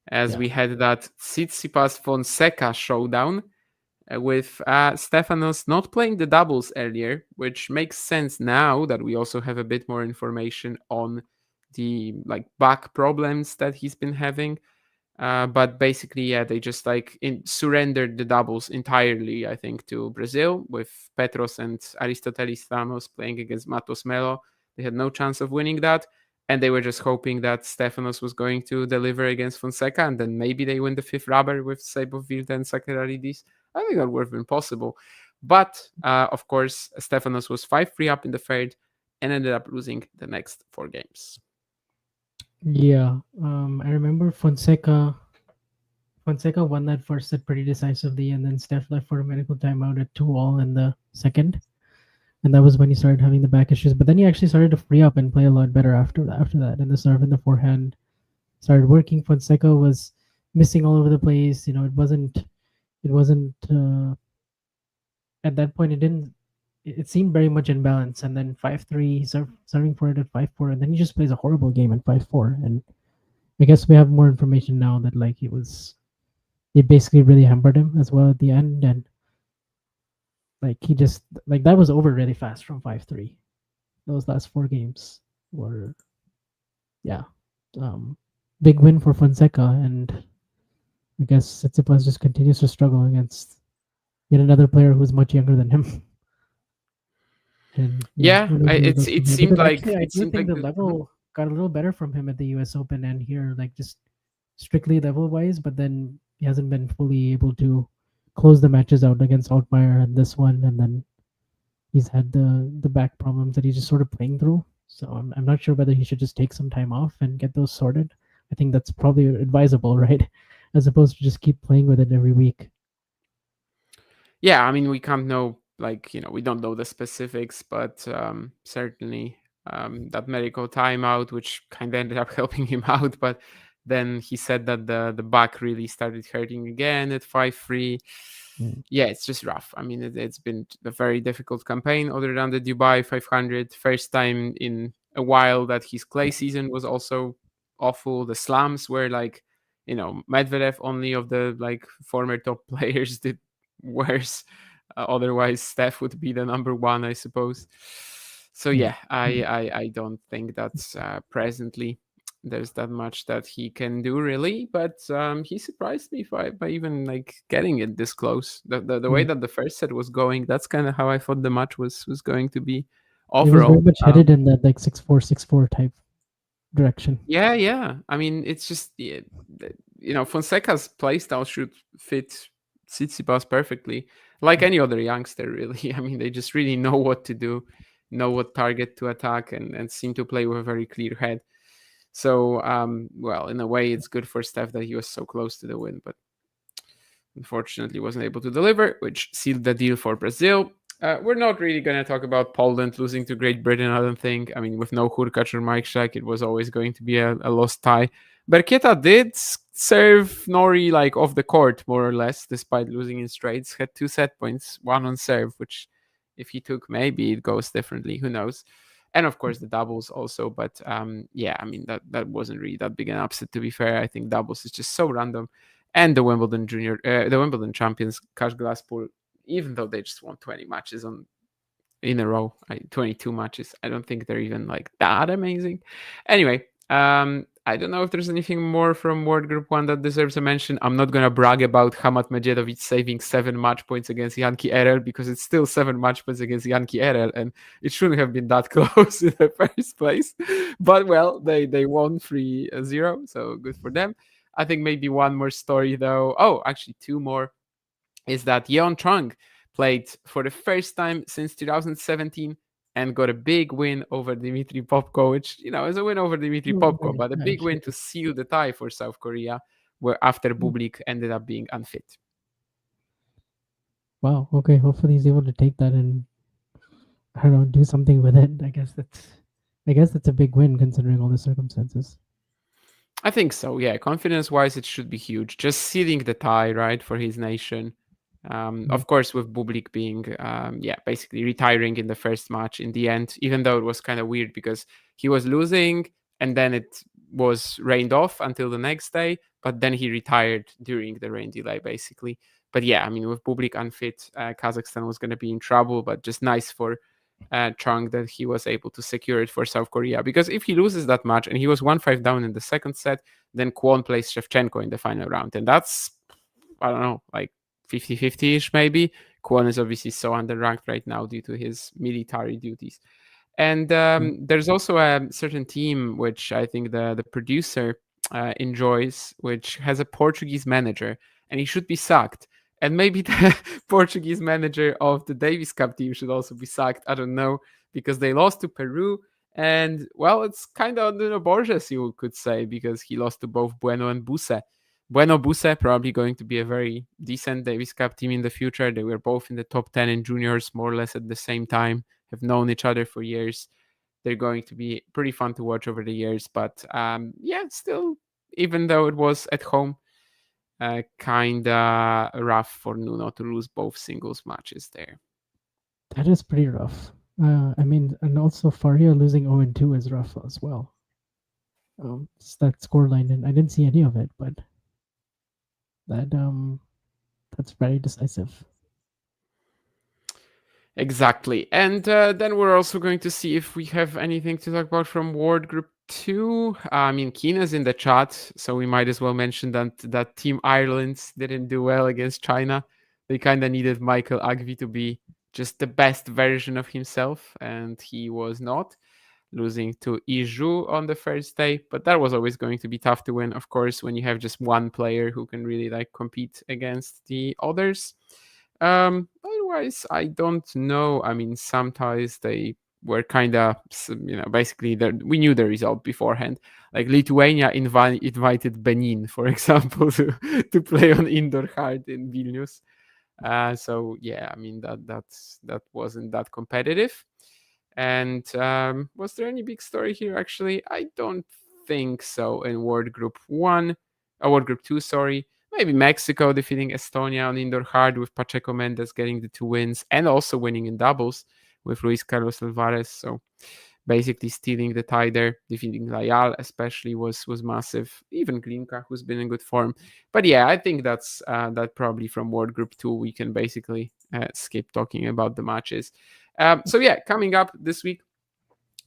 as we had that Tsitsipas Fonseca showdown with Stefanos not playing the doubles earlier, which makes sense now that we also have a bit more information on the back problems that he's been having. But basically, they just surrendered the doubles entirely, I think, to Brazil, with Petros and Aristotelis Thamos playing against Matos Melo. They had no chance of winning that, and they were just hoping that Stefanos was going to deliver against Fonseca, and then maybe they win the 5th rubber with Sejbov Vilda and Sakellaridis. I think that would have been possible. But, of course, Stefanos was 5-3 up in the 3rd and ended up losing the next 4 games. Yeah, I remember Fonseca won that first set pretty decisively, and then Steph left for a medical timeout at 2-all in the second, and that was when he started having the back issues. But then he actually started to free up and play a lot better after that, and the serve and the forehand started working. Fonseca was missing all over the place. It wasn't at that point. It seemed very much in balance, and then 5-3, serving for it at 5-4, and then he just plays a horrible game at 5-4. And I guess we have more information now that it basically really hampered him as well at the end, and he just that was over really fast from 5-3. Those last 4 games were, big win for Fonseca, and I guess Tsitsipas just continues to struggle against yet another player who's much younger than him. And it seemed like I do think the level got a little better from him at the U.S. Open and here, just strictly level wise, but then he hasn't been fully able to close the matches out against Altmaier and this one, and then he's had the back problems that he's just sort of playing through. So I'm not sure whether he should just take some time off and get those sorted. I think that's probably advisable, right? As opposed to just keep playing with it every week. Yeah, I mean, we can't know. We don't know the specifics, but certainly that medical timeout, which kind of ended up helping him out, but then he said that the back really started hurting again at 5-3. Yeah, it's just rough. I mean, it's been a very difficult campaign other than the Dubai 500. First time in a while that his clay season was also awful. The slams were Medvedev, only of the former top players, did worse. Otherwise, Steph would be the number one, I suppose. So yeah, I don't think that's presently there's that much that he can do really, but he surprised me by even getting it this close. The way that the first set was going, that's kind of how I thought the match was going to be It was overall. very much headed in that 6-4, 6-4 type direction. Yeah. I mean, it's just Fonseca's playstyle should fit Tsitsipas perfectly, like any other youngster, really. I mean, they just really know what to do, know what target to attack, and seem to play with a very clear head. So, well, in a way, it's good for Steph that he was so close to the win, but unfortunately wasn't able to deliver, which sealed the deal for Brazil. We're not really going to talk about Poland losing to Great Britain, I don't think. I mean, with no Hurkacz or Mike Shak, it was always going to be a lost tie. Berkieta did serve Nori off the court, more or less, despite losing in straights. Had 2 set points, 1 on serve, which if he took, maybe it goes differently. Who knows? And of course the doubles also. But yeah, I mean, that wasn't really that big an upset, to be fair. I think doubles is just so random. And the Wimbledon champions, Kash Glasspool, even though they just won 20 matches in a row, 22 matches, I don't think they're even that amazing. Anyway, I don't know if there's anything more from World Group 1 that deserves a mention. I'm not going to brag about Hamad Medjedovic saving 7 match points against Yanki Erel, because it's still 7 match points against Yanki Erel, and it shouldn't have been that close in the first place. But, well, they won 3-0, so good for them. I think maybe one more story, though. Oh, actually, 2 more. Is that Yeon Chung played for the first time since 2017 and got a big win over Dmitry Popko, which, is a win over Dmitry Popko, but a big win to seal the tie for South Korea, where after Bublik ended up being unfit. Wow, okay, hopefully he's able to take that and, I don't know, do something with it. I guess that's a big win considering all the circumstances. I think so, yeah. Confidence-wise, it should be huge. Just sealing the tie, right, for his nation. Of course, with Bublik being, basically retiring in the first match in the end, even though it was kind of weird because he was losing and then it was rained off until the next day, but then he retired during the rain delay, basically. But yeah, I mean, with Bublik unfit, Kazakhstan was going to be in trouble, but just nice for Chung that he was able to secure it for South Korea, because if he loses that match, and he was 1-5 down in the second set, then Kwon plays Shevchenko in the final round, and that's, I don't know, 50-50-ish maybe. Kwon is obviously so underranked right now due to his military duties. And there's also a certain team which I think the producer enjoys, which has a Portuguese manager, and he should be sacked. And maybe the Portuguese manager of the Davis Cup team should also be sacked. I don't know, because they lost to Peru. And, well, it's kind of Nuno Borges, you could say, because he lost to both Bueno and Buse. Bueno Buse probably going to be a very decent Davis Cup team in the future. They were both in the top 10 in juniors, more or less at the same time, have known each other for years. They're going to be pretty fun to watch over the years. But, still, even though it was at home, kind of rough for Nuno to lose both singles matches there. That is pretty rough. I mean, and also Faria losing 0-2 is rough as well. It's that scoreline, and I didn't see any of it, but that's very decisive. Exactly. And then we're also going to see if we have anything to talk about from World Group 2. I mean, Keena's in the chat, so we might as well mention that Team Ireland didn't do well against China. They kind of needed Michael Agvi to be just the best version of himself, and he was not, losing to Iju on the first day. But that was always going to be tough to win, of course, when you have just one player who can really compete against the others. Otherwise, I don't know. I mean, sometimes they were kind of, basically, we knew the result beforehand. Like Lithuania invited Benin, for example, to play on indoor hard in Vilnius. So yeah, I mean that wasn't that competitive. And was there any big story here? Actually, I don't think so. In World Group 2, sorry. Maybe Mexico defeating Estonia on indoor hard with Pacheco Mendes getting the 2 wins and also winning in doubles with Luis Carlos Alvarez. So basically stealing the tie there, defeating Layal especially was massive. Even Glinka, who's been in good form. But yeah, I think that's that probably from World Group 2 we can basically skip talking about the matches. So yeah, coming up this week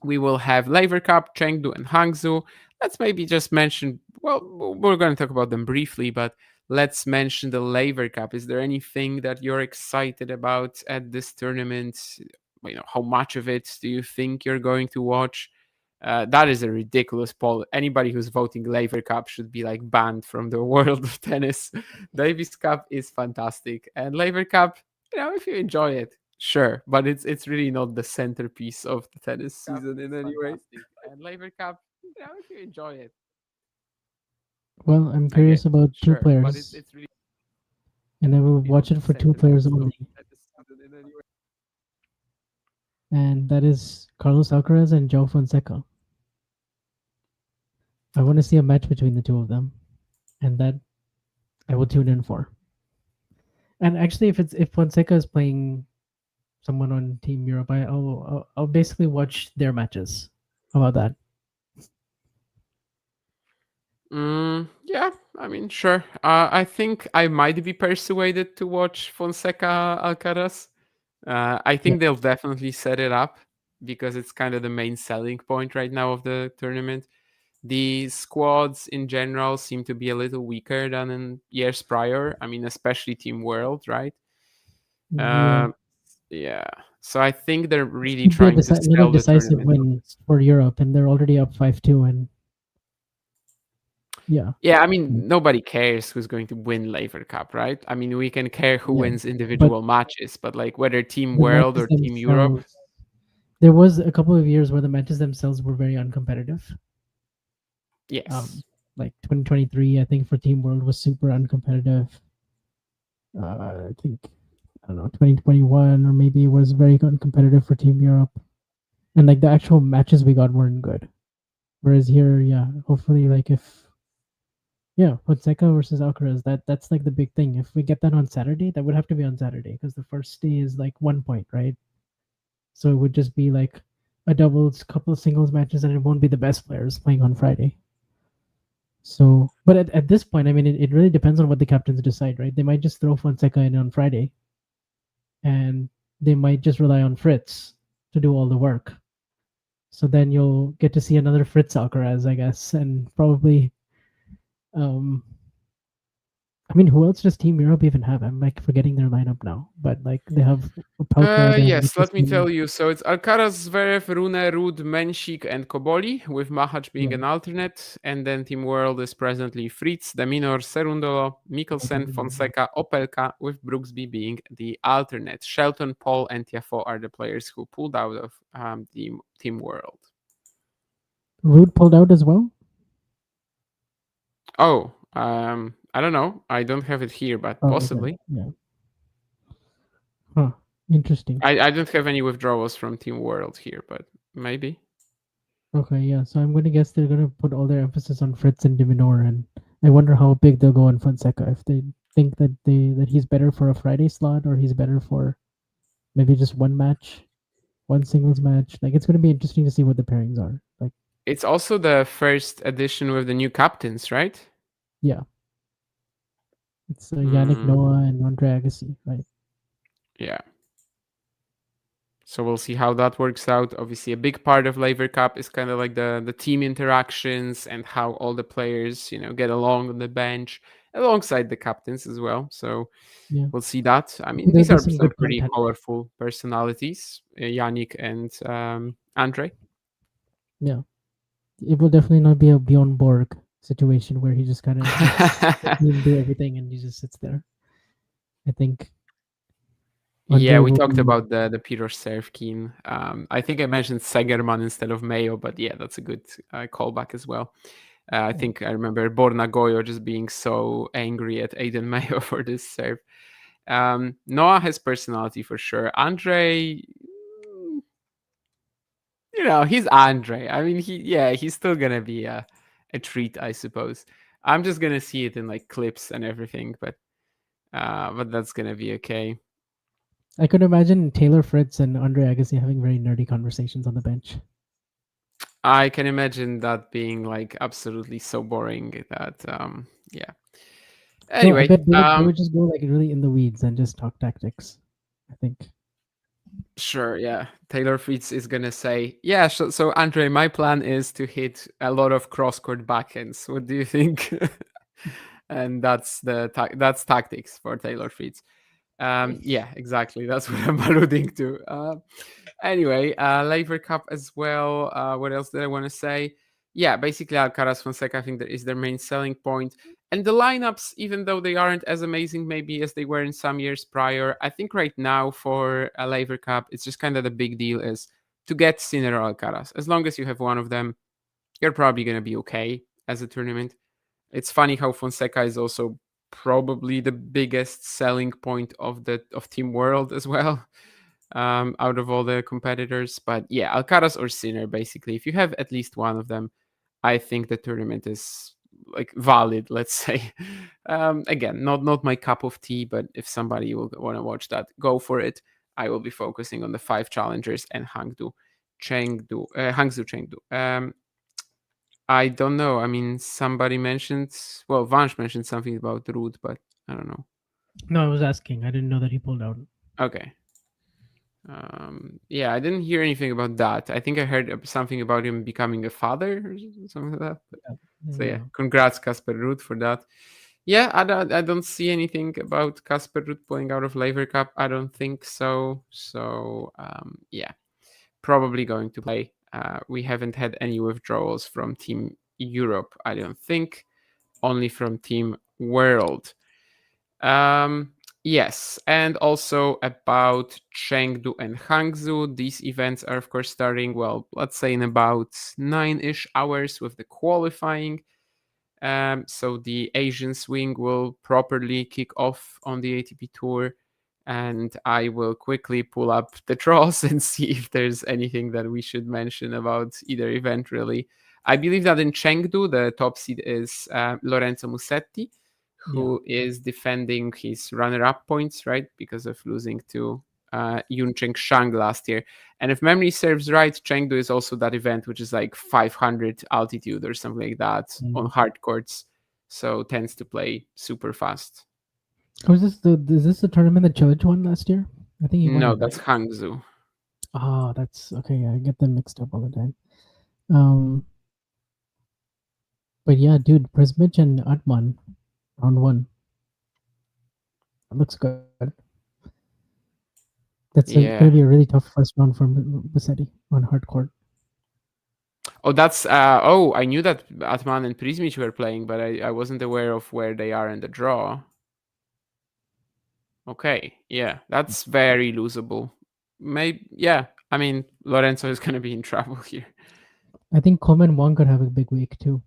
we will have Laver Cup, Chengdu and Hangzhou. Let's maybe just mention, well, we're going to talk about them briefly, but let's mention the Laver Cup. Is there anything that you're excited about at this tournament? How much of it do you think you're going to watch? That is a ridiculous poll. Anybody who's voting Laver Cup should be like banned from the world of tennis. Davis Cup is fantastic, and Laver Cup, if you enjoy it, sure, but it's really not the centerpiece of the tennis season in any way. And Laver Cup, if you enjoy it. Well, I'm curious about two Sure, players, but it's really and I will watch it for two players only, and that is Carlos Alcaraz and João Fonseca. I want to see a match between the two of them, and that I will tune in for. And actually, if Fonseca is playing someone on Team Europe, I'll basically watch their matches. How about that? Yeah, I mean, sure. I think I might be persuaded to watch Fonseca Alcaraz. I think they'll definitely set it up because it's kind of the main selling point right now of the tournament. The squads in general seem to be a little weaker than in years prior. I mean, especially Team World, right? Yeah. So I think they're really trying to sell another the decisive tournament. win for Europe, and they're already up 5-2, and yeah. Yeah, I mean, nobody cares who's going to win Laver Cup, right? I mean, we can care who Yeah, wins individual matches, but like whether Team the World matches or Team Europe. themselves- There was a couple of years where the matches themselves were very uncompetitive. Yes. Like 2023, I think for Team World was super uncompetitive. I think, I don't know, 2021 or maybe it was very uncompetitive for Team Europe. And like the actual matches we got weren't good. Whereas here, yeah, hopefully like Fonseca versus Alcaraz, that's like the big thing. If we get that on Saturday, that would have to be on Saturday because the first day is like 1 point, right? So it would just be like a doubles, couple of singles matches, and it won't be the best players playing on Friday. So, but at this point, I mean, it really depends on what the captains decide, right? They might just throw Fonseca in on Friday, and they might just rely on Fritz to do all the work. So then you'll get to see another Fritz Alcaraz, I guess, and probably, I mean, who else does Team Europe even have? I'm like forgetting their lineup now, but like they have Opelka. Yes, let me tell you. So it's Alcaraz, Zverev, Rune, Rud, Menchik, and Koboli, with Mahach being an alternate. And then Team World is presently Fritz, Deminor, Serundolo, Mikkelsen, Fonseca, Opelka, with Brooksby being the alternate. Shelton, Paul, and Tiafoe are the players who pulled out of Team World. Rud pulled out as well? Oh, I don't know. I don't have it here, but possibly. Okay. Yeah. Huh. Interesting. I don't have any withdrawals from Team World here, but maybe. Okay, yeah. So I'm going to guess they're going to put all their emphasis on Fritz and Diminor, and I wonder how big they'll go on Fonseca. If they think that he's better for a Friday slot, or he's better for maybe just one match, one singles match. Like it's going to be interesting to see what the pairings are. Like it's also the first edition with the new captains, right? Yeah. It's Yannick Noah and Andre Agassi, right? Yeah. So we'll see how that works out. Obviously, a big part of Laver Cup is kind of like the team interactions and how all the players, get along on the bench alongside the captains as well. So we'll see that. I mean, these are some pretty colorful personalities, Yannick and Andre. Yeah. It will definitely not be a Bjorn Borg situation where he just kind of do everything and he just sits there. I think. Yeah, we talked about the Peter Serfkin. I think I mentioned Segerman instead of Mayo, but yeah, that's a good callback as well. I think I remember Borna Goyo just being so angry at Aiden Mayo for this serve. Noah has personality for sure. Andre, he's Andre. I mean, he's still gonna be a treat, I suppose. I'm just gonna see it in like clips and everything, but that's gonna be okay. I could imagine Taylor Fritz and Andre Agassi having very nerdy conversations on the bench. I can imagine that being like absolutely so boring that yeah. So I Anyway, bet they would just go like really in the weeds and just talk tactics, I think. sure, yeah. Taylor Fritz is gonna say, yeah. So Andre, my plan is to hit a lot of cross-court backhands. What do you think? And that's that's tactics for Taylor Fritz. Yeah, exactly. That's what I'm alluding to. Anyway, Laver Cup as well. What else did I want to say? Yeah, basically Alcaraz Fonseca, I think that is their main selling point. And the lineups, even though they aren't as amazing maybe as they were in some years prior, I think right now for a Laver Cup, it's just kind of the big deal is to get Sinner or Alcaraz. As long as you have one of them, you're probably going to be okay as a tournament. It's funny how Fonseca is also probably the biggest selling point of Team World as well, out of all the competitors. But yeah, Alcaraz or Sinner, basically. If you have at least one of them, I think the tournament is like valid, let's say. Again, not my cup of tea, but if somebody will want to watch that, go for it. I will be focusing on the 5 challengers and Hangzhou Chengdu. I don't know. I mean, somebody mentioned, well, Vansh mentioned something about Rude, but I don't know. No, I was asking. I didn't know that he pulled out. Okay. Yeah, I didn't hear anything about that. I think I heard something about him becoming a father or something like that. So yeah, congrats Casper Ruud for that. Yeah, I don't see anything about Casper Ruud pulling out of Laver Cup. I don't think so. So yeah, probably going to play. We haven't had any withdrawals from Team Europe, I don't think. Only from Team World. Yes, and also about Chengdu and Hangzhou. These events are, of course, starting, well, let's say in about 9-ish hours with the qualifying. So the Asian swing will properly kick off on the ATP Tour. And I will quickly pull up the draws and see if there's anything that we should mention about either event, really. I believe that in Chengdu, the top seed is Lorenzo Musetti, who is defending his runner-up points, right, because of losing to Yuncheng Shang last year. And if memory serves right, Chengdu is also that event, which is like 500 altitude or something like that on hard courts. So tends to play super fast. Was this is this the tournament that Chilich won last year? I think he won. No, that's Hangzhou. Oh, that's okay. I get them mixed up all the time. But yeah, dude, Prismic and Atman, round 1. That looks good. That's going to be a really tough first round for Musetti on hard court. Oh, that's I knew that Atman and Prismic were playing, but I wasn't aware of where they are in the draw. Okay, yeah, that's very losable. Maybe, yeah. I mean, Lorenzo is going to be in trouble here. I think Coleman Wong could have a big week too.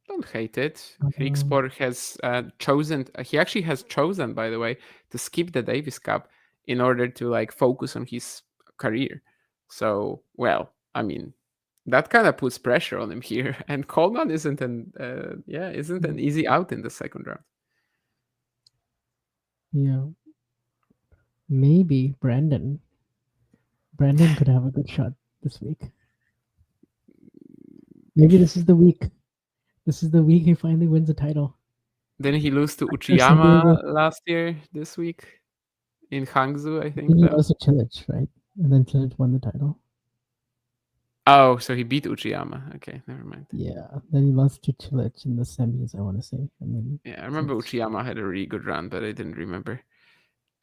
Don't hate it. Kriegsport has chosen. He actually has chosen, by the way, to skip the Davis Cup in order to like focus on his career. So, well, I mean, that kind of puts pressure on him here. And Coleman isn't an easy out in the second round. Yeah. Maybe Brandon could have a good shot this week. Maybe this is the week. This is the week he finally wins the title. Didn't he lose to Uchiyama last year, this week? In Hangzhou, I think. He lost to Chilich, right? And then Chilich won the title. Oh, so he beat Uchiyama. Okay, never mind. Yeah, then he lost to Chilich in the semis, I want to say. And then yeah, I remember Uchiyama had a really good run, but I didn't remember.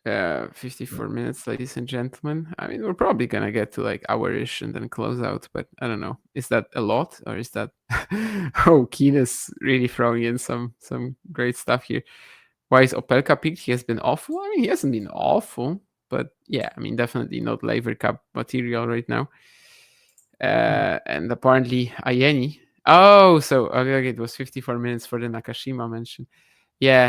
54 minutes, ladies and gentlemen. I mean, we're probably gonna get to like hour-ish and then close out, but I don't know. Is that a lot, or is that? Oh, Keen is really throwing in some great stuff here. Why is Opelka picked? He has been awful. I mean, he hasn't been awful, but yeah, I mean, definitely not Laver Cup material right now. And apparently Ayeni. Oh, so okay, it was 54 minutes for the Nakashima mention. Yeah,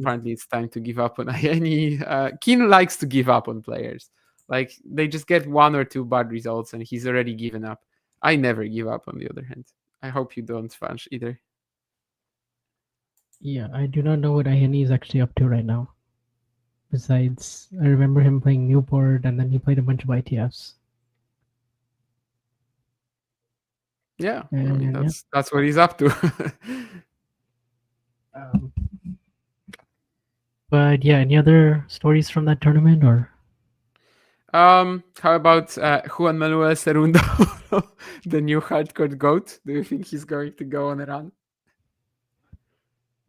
apparently it's time to give up on Ayeni. Keen likes to give up on players. Like, they just get 1 or 2 bad results and he's already given up. I never give up, on the other hand. I hope you don't, Vansh, either. Yeah, I do not know what Ayeni is actually up to right now. Besides, I remember him playing Newport and then he played a bunch of ITFs. Yeah, I Yeah, mean, yeah. that's what he's up to. But yeah, any other stories from that tournament or? How about Juan Manuel Cerundo, the new hardcore goat? Do you think he's going to go on a run?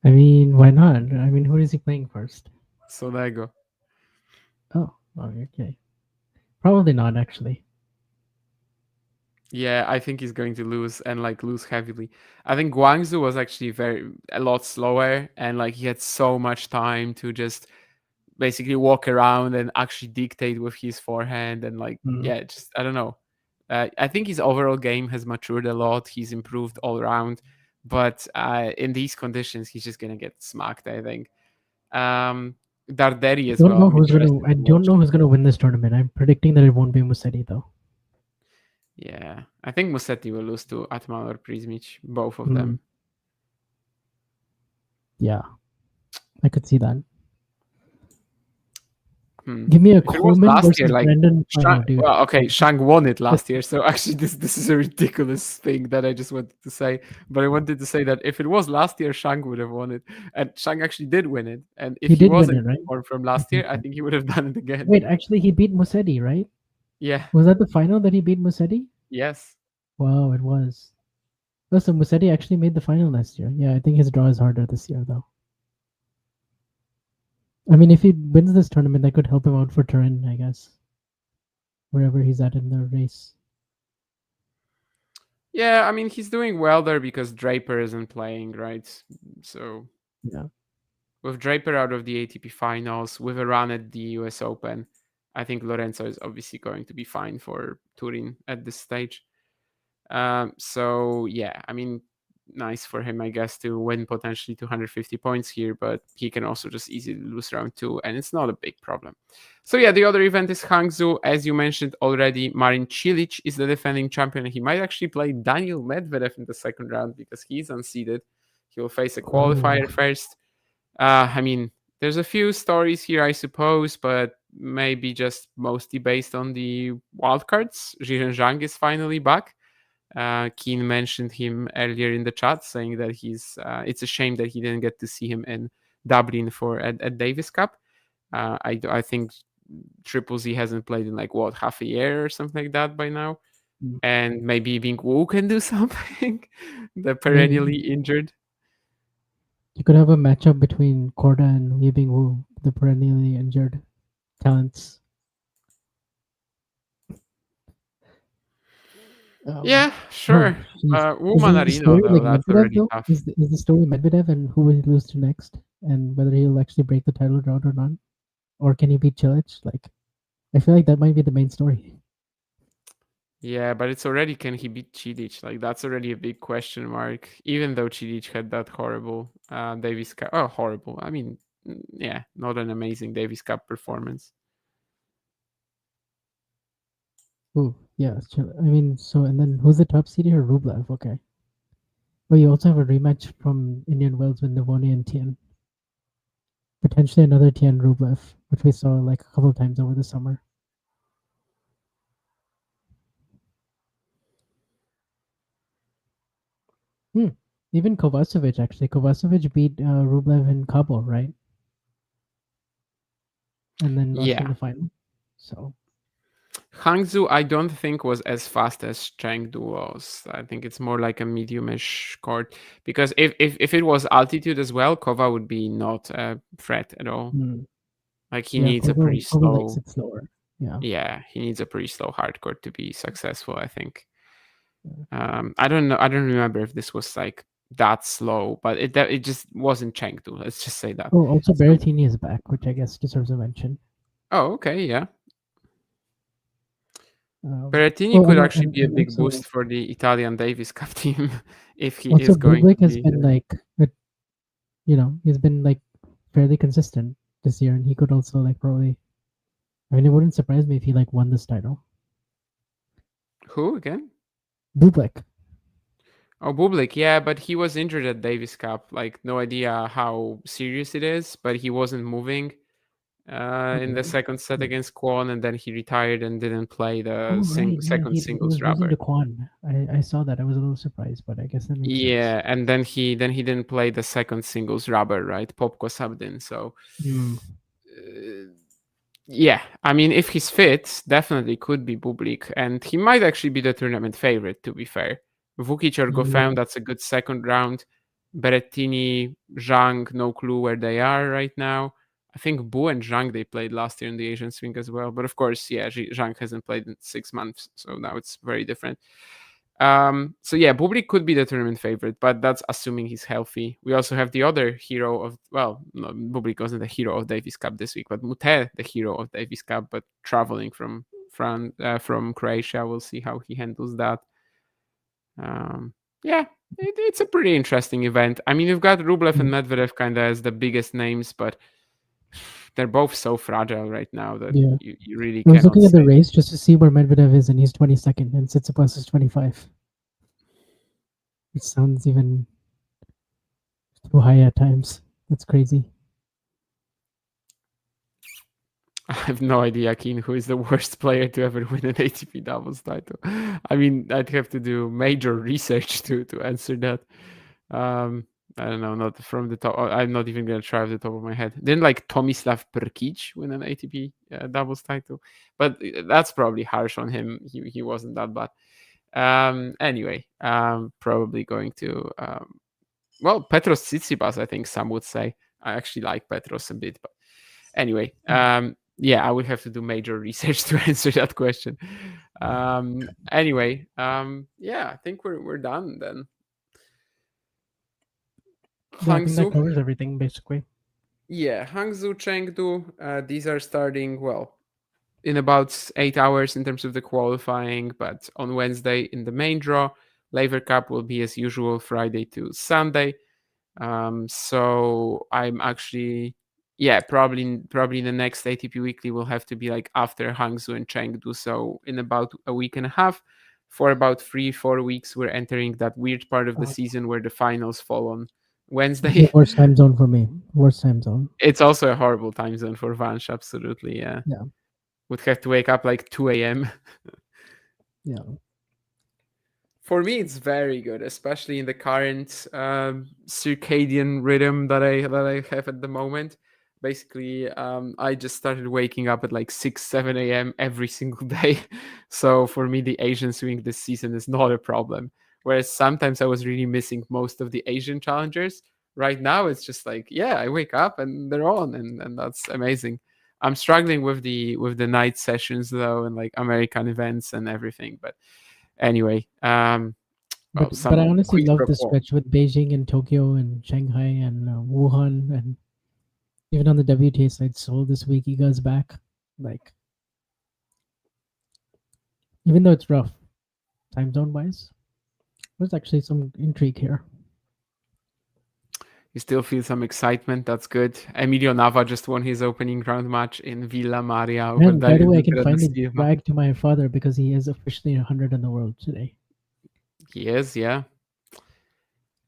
I mean, why not? I mean, who is he playing first? Sonego. Oh, okay. Probably not, actually. Yeah, I think he's going to lose and like lose heavily. I think Guangzhou was actually a lot slower and like he had so much time to just basically walk around and actually dictate with his forehand and like yeah, just I don't know. I think his overall game has matured a lot. He's improved all around, but in these conditions, he's just gonna get smacked. I think. Darderi as Don't well. know I don't know who's gonna win this tournament. I'm predicting that it won't be Musetti though. Yeah, I think Musetti will lose to Atman or Prismic, both of them. Yeah, I could see that. Give me a Coleman versus Brendan final, dude. Well, okay, Shang won it last year, so actually this is a ridiculous thing that I just wanted to say. But I wanted to say that if it was last year, Shang would have won it, and Shang actually did win it. And if he wasn't right? From last year, I think he would have done it again. Wait, actually, he beat Musetti, right? Yeah. Was that the final that he beat Musetti? Yes. Wow, it was. Oh, so Musetti actually made the final last year. Yeah, I think his draw is harder this year, though. I mean, if he wins this tournament, that could help him out for Turin, I guess. Wherever he's at in the race. Yeah, I mean, he's doing well there because Draper isn't playing, right? So yeah, with Draper out of the ATP finals, with a run at the US Open, I think Lorenzo is obviously going to be fine for Turin at this stage. So yeah, I mean, nice for him, I guess, to win potentially 250 points here, but he can also just easily lose round 2, and it's not a big problem. So yeah, the other event is Hangzhou. As you mentioned already, Marin Cilic is the defending champion. He might actually play Daniel Medvedev in the second round because he's unseeded. He'll face a qualifier first. I mean, there's a few stories here, I suppose, but maybe just mostly based on the wildcards. Zhiren Zhang is finally back. Keen mentioned him earlier in the chat, saying that it's a shame that he didn't get to see him in Dublin at Davis Cup. I think Triple Z hasn't played in like half a year or something like that by now, and maybe Bing Wu can do something. The perennially injured. You could have a matchup between Korda and Weibing Wu, the perennially injured talents. Yeah, sure. Wu Manarino, though, that's already tough. Is the story Medvedev and who will he lose to next, and whether he'll actually break the title drought or not, or can he beat Cilic? Like, I feel like that might be the main story. Yeah, but it's already, can he beat Cilic? Like, that's already a big question mark. Even though Cilic had that horrible Davis Cup, horrible. I mean, yeah, not an amazing Davis Cup performance. Oh, yeah. I mean, so, and then who's the top seed here? Rublev, okay. Oh, you also have a rematch from Indian Wells with Navoni and Tien. Potentially another Tien Rublev, which we saw like a couple of times over the summer. Even Kovacevic, actually. Kovacevic beat Rublev in Kabul, right? And then lost in the final. So Hangzhou, I don't think was as fast as Chengdu was. I think it's more like a medium-ish court. Because if it was altitude as well, Kova would be not a threat at all. Like he needs a pretty slow. Makes it slower. Yeah, he needs a pretty slow hard court to be successful, I think. I don't know. I don't remember if this was like that slow, but it just wasn't Chengdu. Let's just say that. Oh, also Berrettini is back, which I guess deserves a mention. Oh, okay, yeah. Berrettini could actually be a big boost for the Italian Davis Cup team if he is going. Bublik has been like, he's been like fairly consistent this year, and he could also like probably. I mean, it wouldn't surprise me if he like won this title. Who again? Bublik. Oh, Bublik, yeah, but he was injured at Davis Cup. Like, no idea how serious it is, but he wasn't moving. in the second set against Kwon, and then he retired and didn't play the Oh, second he singles was losing rubber. to Kwan. I saw that. I was a little surprised, but I guess that makes sense. Yeah, and then he didn't play the second singles rubber, right? Popko subbed in, so yeah. I mean, if he's fit, definitely could be Bublik, and he might actually be the tournament favorite. To be fair, Vukic or Goffin, that's a good second round. Berrettini, Zhang, no clue where they are right now. I think Bu and Zhang, they played last year in the Asian swing as well. But of course, yeah, Zhang hasn't played in 6 months, so now it's very different. So yeah, Bublik could be the tournament favorite, but that's assuming he's healthy. We also have the other hero of, well, no, Bublik wasn't the hero of Davis Cup this week, but Mute, the hero of Davis Cup, but traveling from Croatia. We'll see how he handles that. Yeah, it's a pretty interesting event. I mean, you've got Rublev and Medvedev kind of as the biggest names, but they're both so fragile right now that you really I cannot. was looking at the race just to see where Medvedev is, and he's 22nd, and Tsitsipas is 25. It sounds even too high at times. That's crazy. I have no idea, Keen, who is the worst player to ever win an ATP doubles title. I mean, I'd have to do major research to answer that. I don't know, not from the top. I'm not even gonna try off the top of my head. Didn't like Tomislav Prkic win an ATP doubles title, but that's probably harsh on him. He wasn't that bad. Anyway, probably going to well, Petros Tsitsipas, I think some would say. I actually like Petros a bit, but anyway, yeah, I would have to do major research to answer that question. Anyway, yeah, I think we're done then. Yeah, I think that covers everything basically. Yeah, Hangzhou, Chengdu, these are starting, well, in about 8 hours in terms of the qualifying, but on Wednesday in the main draw. Laver Cup will be as usual Friday to Sunday. So I'm actually, yeah, probably in the next ATP Weekly will have to be like after Hangzhou and Chengdu. So in about a week and a half, for about 3-4 weeks, we're entering that weird part of the season where the finals fall on Wednesday. Worst time zone for me. Worst time zone. It's also a horrible time zone for Vansh, absolutely. Yeah. Would have to wake up like 2 a.m. Yeah. For me, it's very good, especially in the current circadian rhythm that I have at the moment. Basically, I just started waking up at like 6-7 a.m. every single day. So for me, the Asian swing this season is not a problem. Whereas sometimes I was really missing most of the Asian challengers. Right now, it's just like, yeah, I wake up and they're on, and that's amazing. I'm struggling with the night sessions though, and like American events and everything. But anyway, but I honestly love the stretch with Beijing and Tokyo and Shanghai and Wuhan, and even on the WTA side, Seoul this week, Iga's back. Like, even though it's rough, time zone wise, there's actually some intrigue here. You still feel some excitement. That's good. Emilio Nava just won his opening round match in Villa Maria. And by the way, I can finally brag to my father because he is officially 100 in the world today. He is, yeah.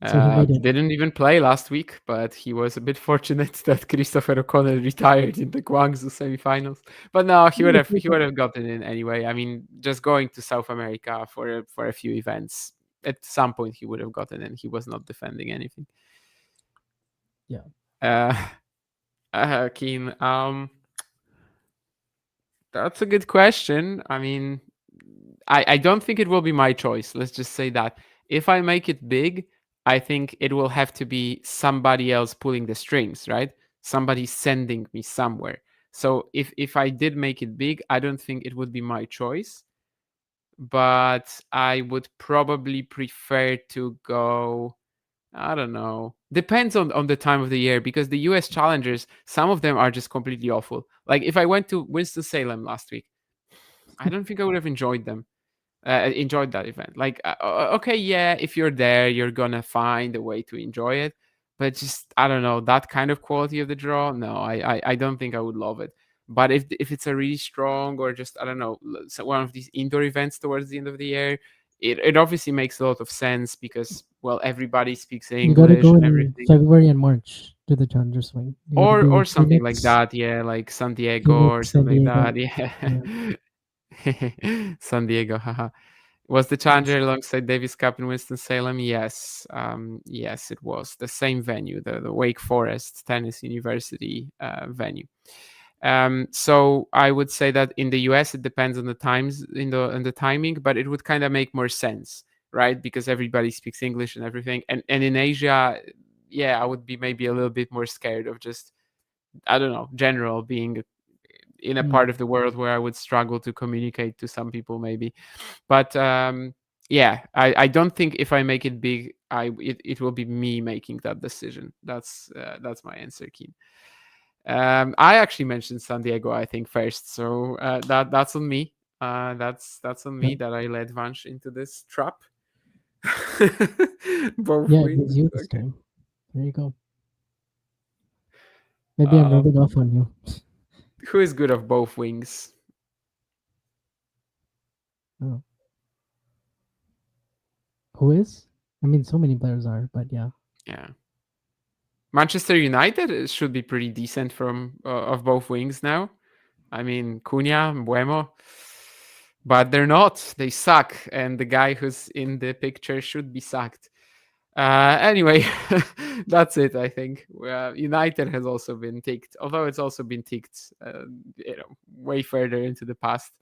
So he didn't even play last week, but he was a bit fortunate that Christopher O'Connell retired in the Guangzhou semifinals. But no, he would have gotten in anyway. I mean, just going to South America for a few events, at some point he would have gotten in. He was not defending anything. Yeah. Keen. That's a good question. I mean, I don't think it will be my choice. Let's just say that. If I make it big, I think it will have to be somebody else pulling the strings, right? Somebody sending me somewhere. So if I did make it big, I don't think it would be my choice. But I would probably prefer to go, I don't know. Depends on the time of the year, because the US challengers, some of them are just completely awful. Like if I went to Winston-Salem last week, I don't think I would have enjoyed them. Enjoyed that event. Like, okay, yeah, if you're there, you're gonna find a way to enjoy it. But just, I don't know, that kind of quality of the draw, no, I don't think I would love it. But if it's a really strong, or just, I don't know, one of these indoor events towards the end of the year, it obviously makes a lot of sense because, well, everybody speaks English. You gotta go in everything. February and March. to the Challenger swing. You gotta do Or something like Phoenix, that, yeah, like San Diego or Phoenix, San something like Diego. that, yeah. San Diego, haha. Was the Challenger alongside Davis Cup in Winston-Salem? Yes. Yes, it was. The same venue, the Wake Forest Tennis University venue. So I would say that in the US it depends on the times on the timing, but it would kind of make more sense, right? Because everybody speaks English and everything. And in Asia, yeah, I would be maybe a little bit more scared of just, I don't know, general being in a part of the world where I would struggle to communicate to some people maybe. But yeah, I don't think if I make it big, it will be me making that decision. That's my answer, Keen. I actually mentioned San Diego, I think, first, so that's on me. That's on me that I led Vansh into this trap. Both Yeah, it wings. was you this time. There you go. Maybe I'm rubbing off on you. Who is good of both wings? Oh. Who is? I mean, so many players are, but yeah. Yeah. Manchester United should be pretty decent from of both wings now. I mean, Cunha, Mbuemo, but they're not. They suck, and the guy who's in the picture should be sacked. Anyway, that's it. I think United has also been ticked, although it's also been ticked, way further into the past.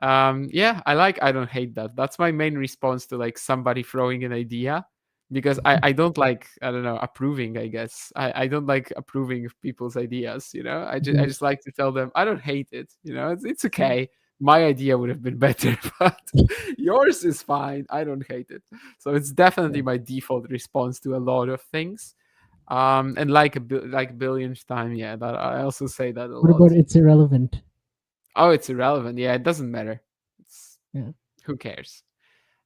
Yeah, I don't hate that. That's my main response to like somebody throwing an idea, because I don't like, I don't know, approving, I guess. I don't like approving of people's ideas, I just like to tell them I don't hate it, it's okay. My idea would have been better, but yours is fine. I don't hate it. So it's definitely my default response to a lot of things. And like billionth time, yeah, that I also say that a lot. What about it's irrelevant? Oh, it's irrelevant. Yeah, it doesn't matter. Who cares?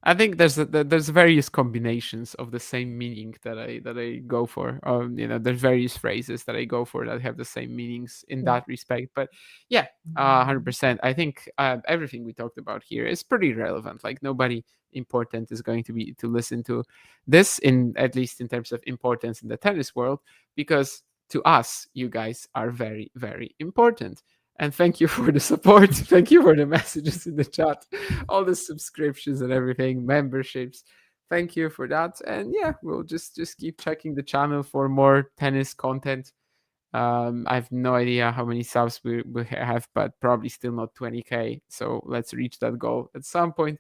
I think there's various combinations of the same meaning that I go for. There's various phrases that I go for that have the same meanings in that respect. But yeah, 100%. I think everything we talked about here is pretty relevant. Like nobody important is going to listen to this, at least in terms of importance in the tennis world, because to us, you guys are very, very important. And thank you for the support. Thank you for the messages in the chat, all the subscriptions and everything, memberships. Thank you for that. And yeah, we'll just keep checking the channel for more tennis content. I have no idea how many subs we have, but probably still not 20K. So let's reach that goal at some point.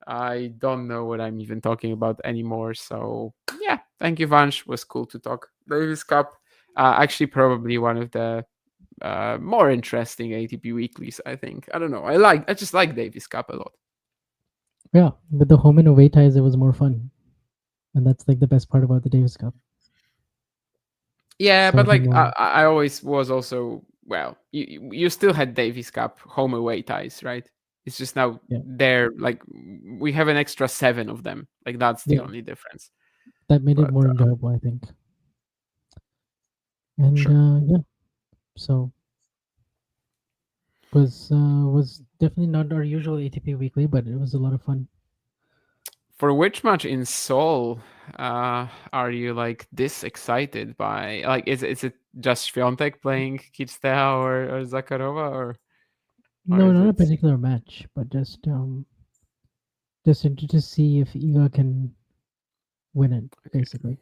I don't know what I'm even talking about anymore. So yeah, thank you, Vansh. It was cool to talk. Davis Cup, actually probably one of the more interesting ATP weeklies, I think. I don't know. I just like Davis Cup a lot. Yeah, with the home and away ties, it was more fun, and that's like the best part about the Davis Cup. Yeah, but like I always was also, well, you still had Davis Cup home away ties, right? It's just now they're like we have an extra 7 of them. Like that's the only difference. That made it more enjoyable, I think. And yeah. So was definitely not our usual ATP weekly, but it was a lot of fun. For which match in Seoul are you like this excited by? Like, is it just Swiatek playing Kitstea or Zakharova or? No, not a particular match, but just to see if Iga can win it, basically.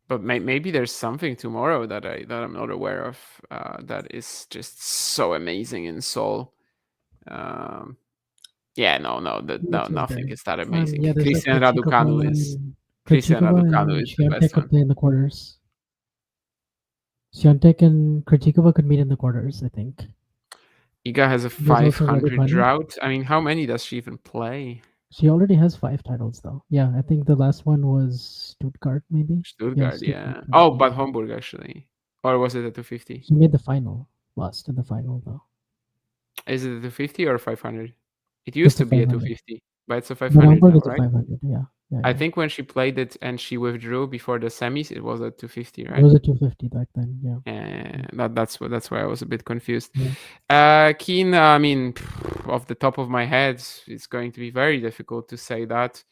But maybe there's something tomorrow that I'm not aware of that is just so amazing in Seoul. Yeah, no, nothing is that amazing. Christian Raducanu is the best one. Could play in the quarters. Swiatek and Krejcikova could meet in the quarters, I think. Iga has a 500 drought. I mean, how many does she even play? She already has 5 titles, though. Yeah, I think the last one was Stuttgart, maybe. Stuttgart, yeah. Oh, but Hamburg actually, or was it a 250? She made the final. Lost in the final, though. Is it a 250 or 500? It used to be a 250, but it's a 500 now, right? 500, yeah. I think when she played it and she withdrew before the semis, it was a 250, right? It was a 250 back then, yeah. Yeah, that's why I was a bit confused. Yeah. Keen, I mean, off the top of my head, it's going to be very difficult to say that.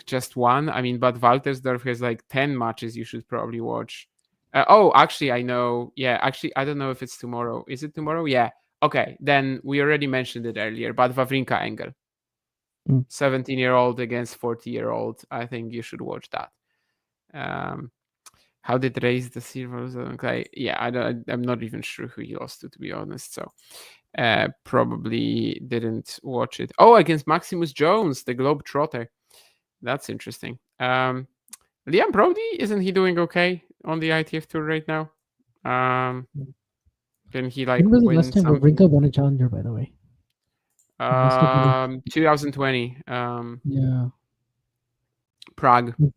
just one. I mean, but Waltersdorf has like 10 matches you should probably watch. Oh, actually, I know. Yeah, actually, I don't know if it's tomorrow. Is it tomorrow? Yeah. Okay, then we already mentioned it earlier, but Wawrinka Engel. 17-year-old against 40-year-old. I think you should watch that. How did Race the Silver? Yeah, I'm not even sure who he lost to be honest. So probably didn't watch it. Oh, against Maximus Jones, the Globetrotter. That's interesting. Liam Brody, isn't he doing okay on the ITF tour right now? Can he like when was the win last time something? Wawrinka won a challenger, by the way? 2020. Yeah. Prague. Did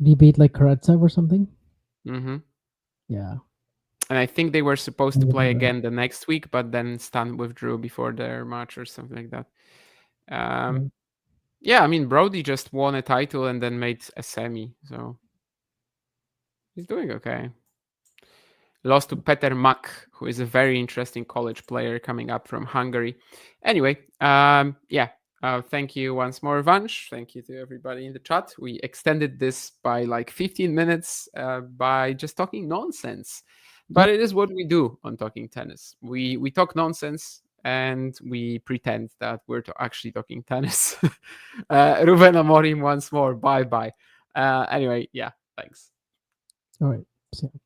he beat like Karatsev or something? Mm-hmm. Yeah. And I think they were supposed to play again the next week, but then Stan withdrew before their match or something like that. Yeah, I mean, Brody just won a title and then made a semi, so he's doing okay. Lost to Peter Mak, who is a very interesting college player coming up from Hungary. Anyway, thank you once more, Vansh. Thank you to everybody in the chat. We extended this by like 15 minutes by just talking nonsense. But it is what we do on Talking Tennis. We talk nonsense and we pretend that we're actually talking tennis. Ruben Amorim once more. Bye-bye. Anyway, yeah, thanks. All right. See ya.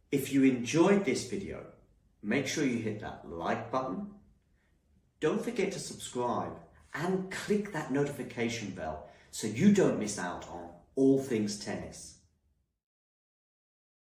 If you enjoyed this video, make sure you hit that like button. Don't forget to subscribe and click that notification bell so you don't miss out on all things tennis.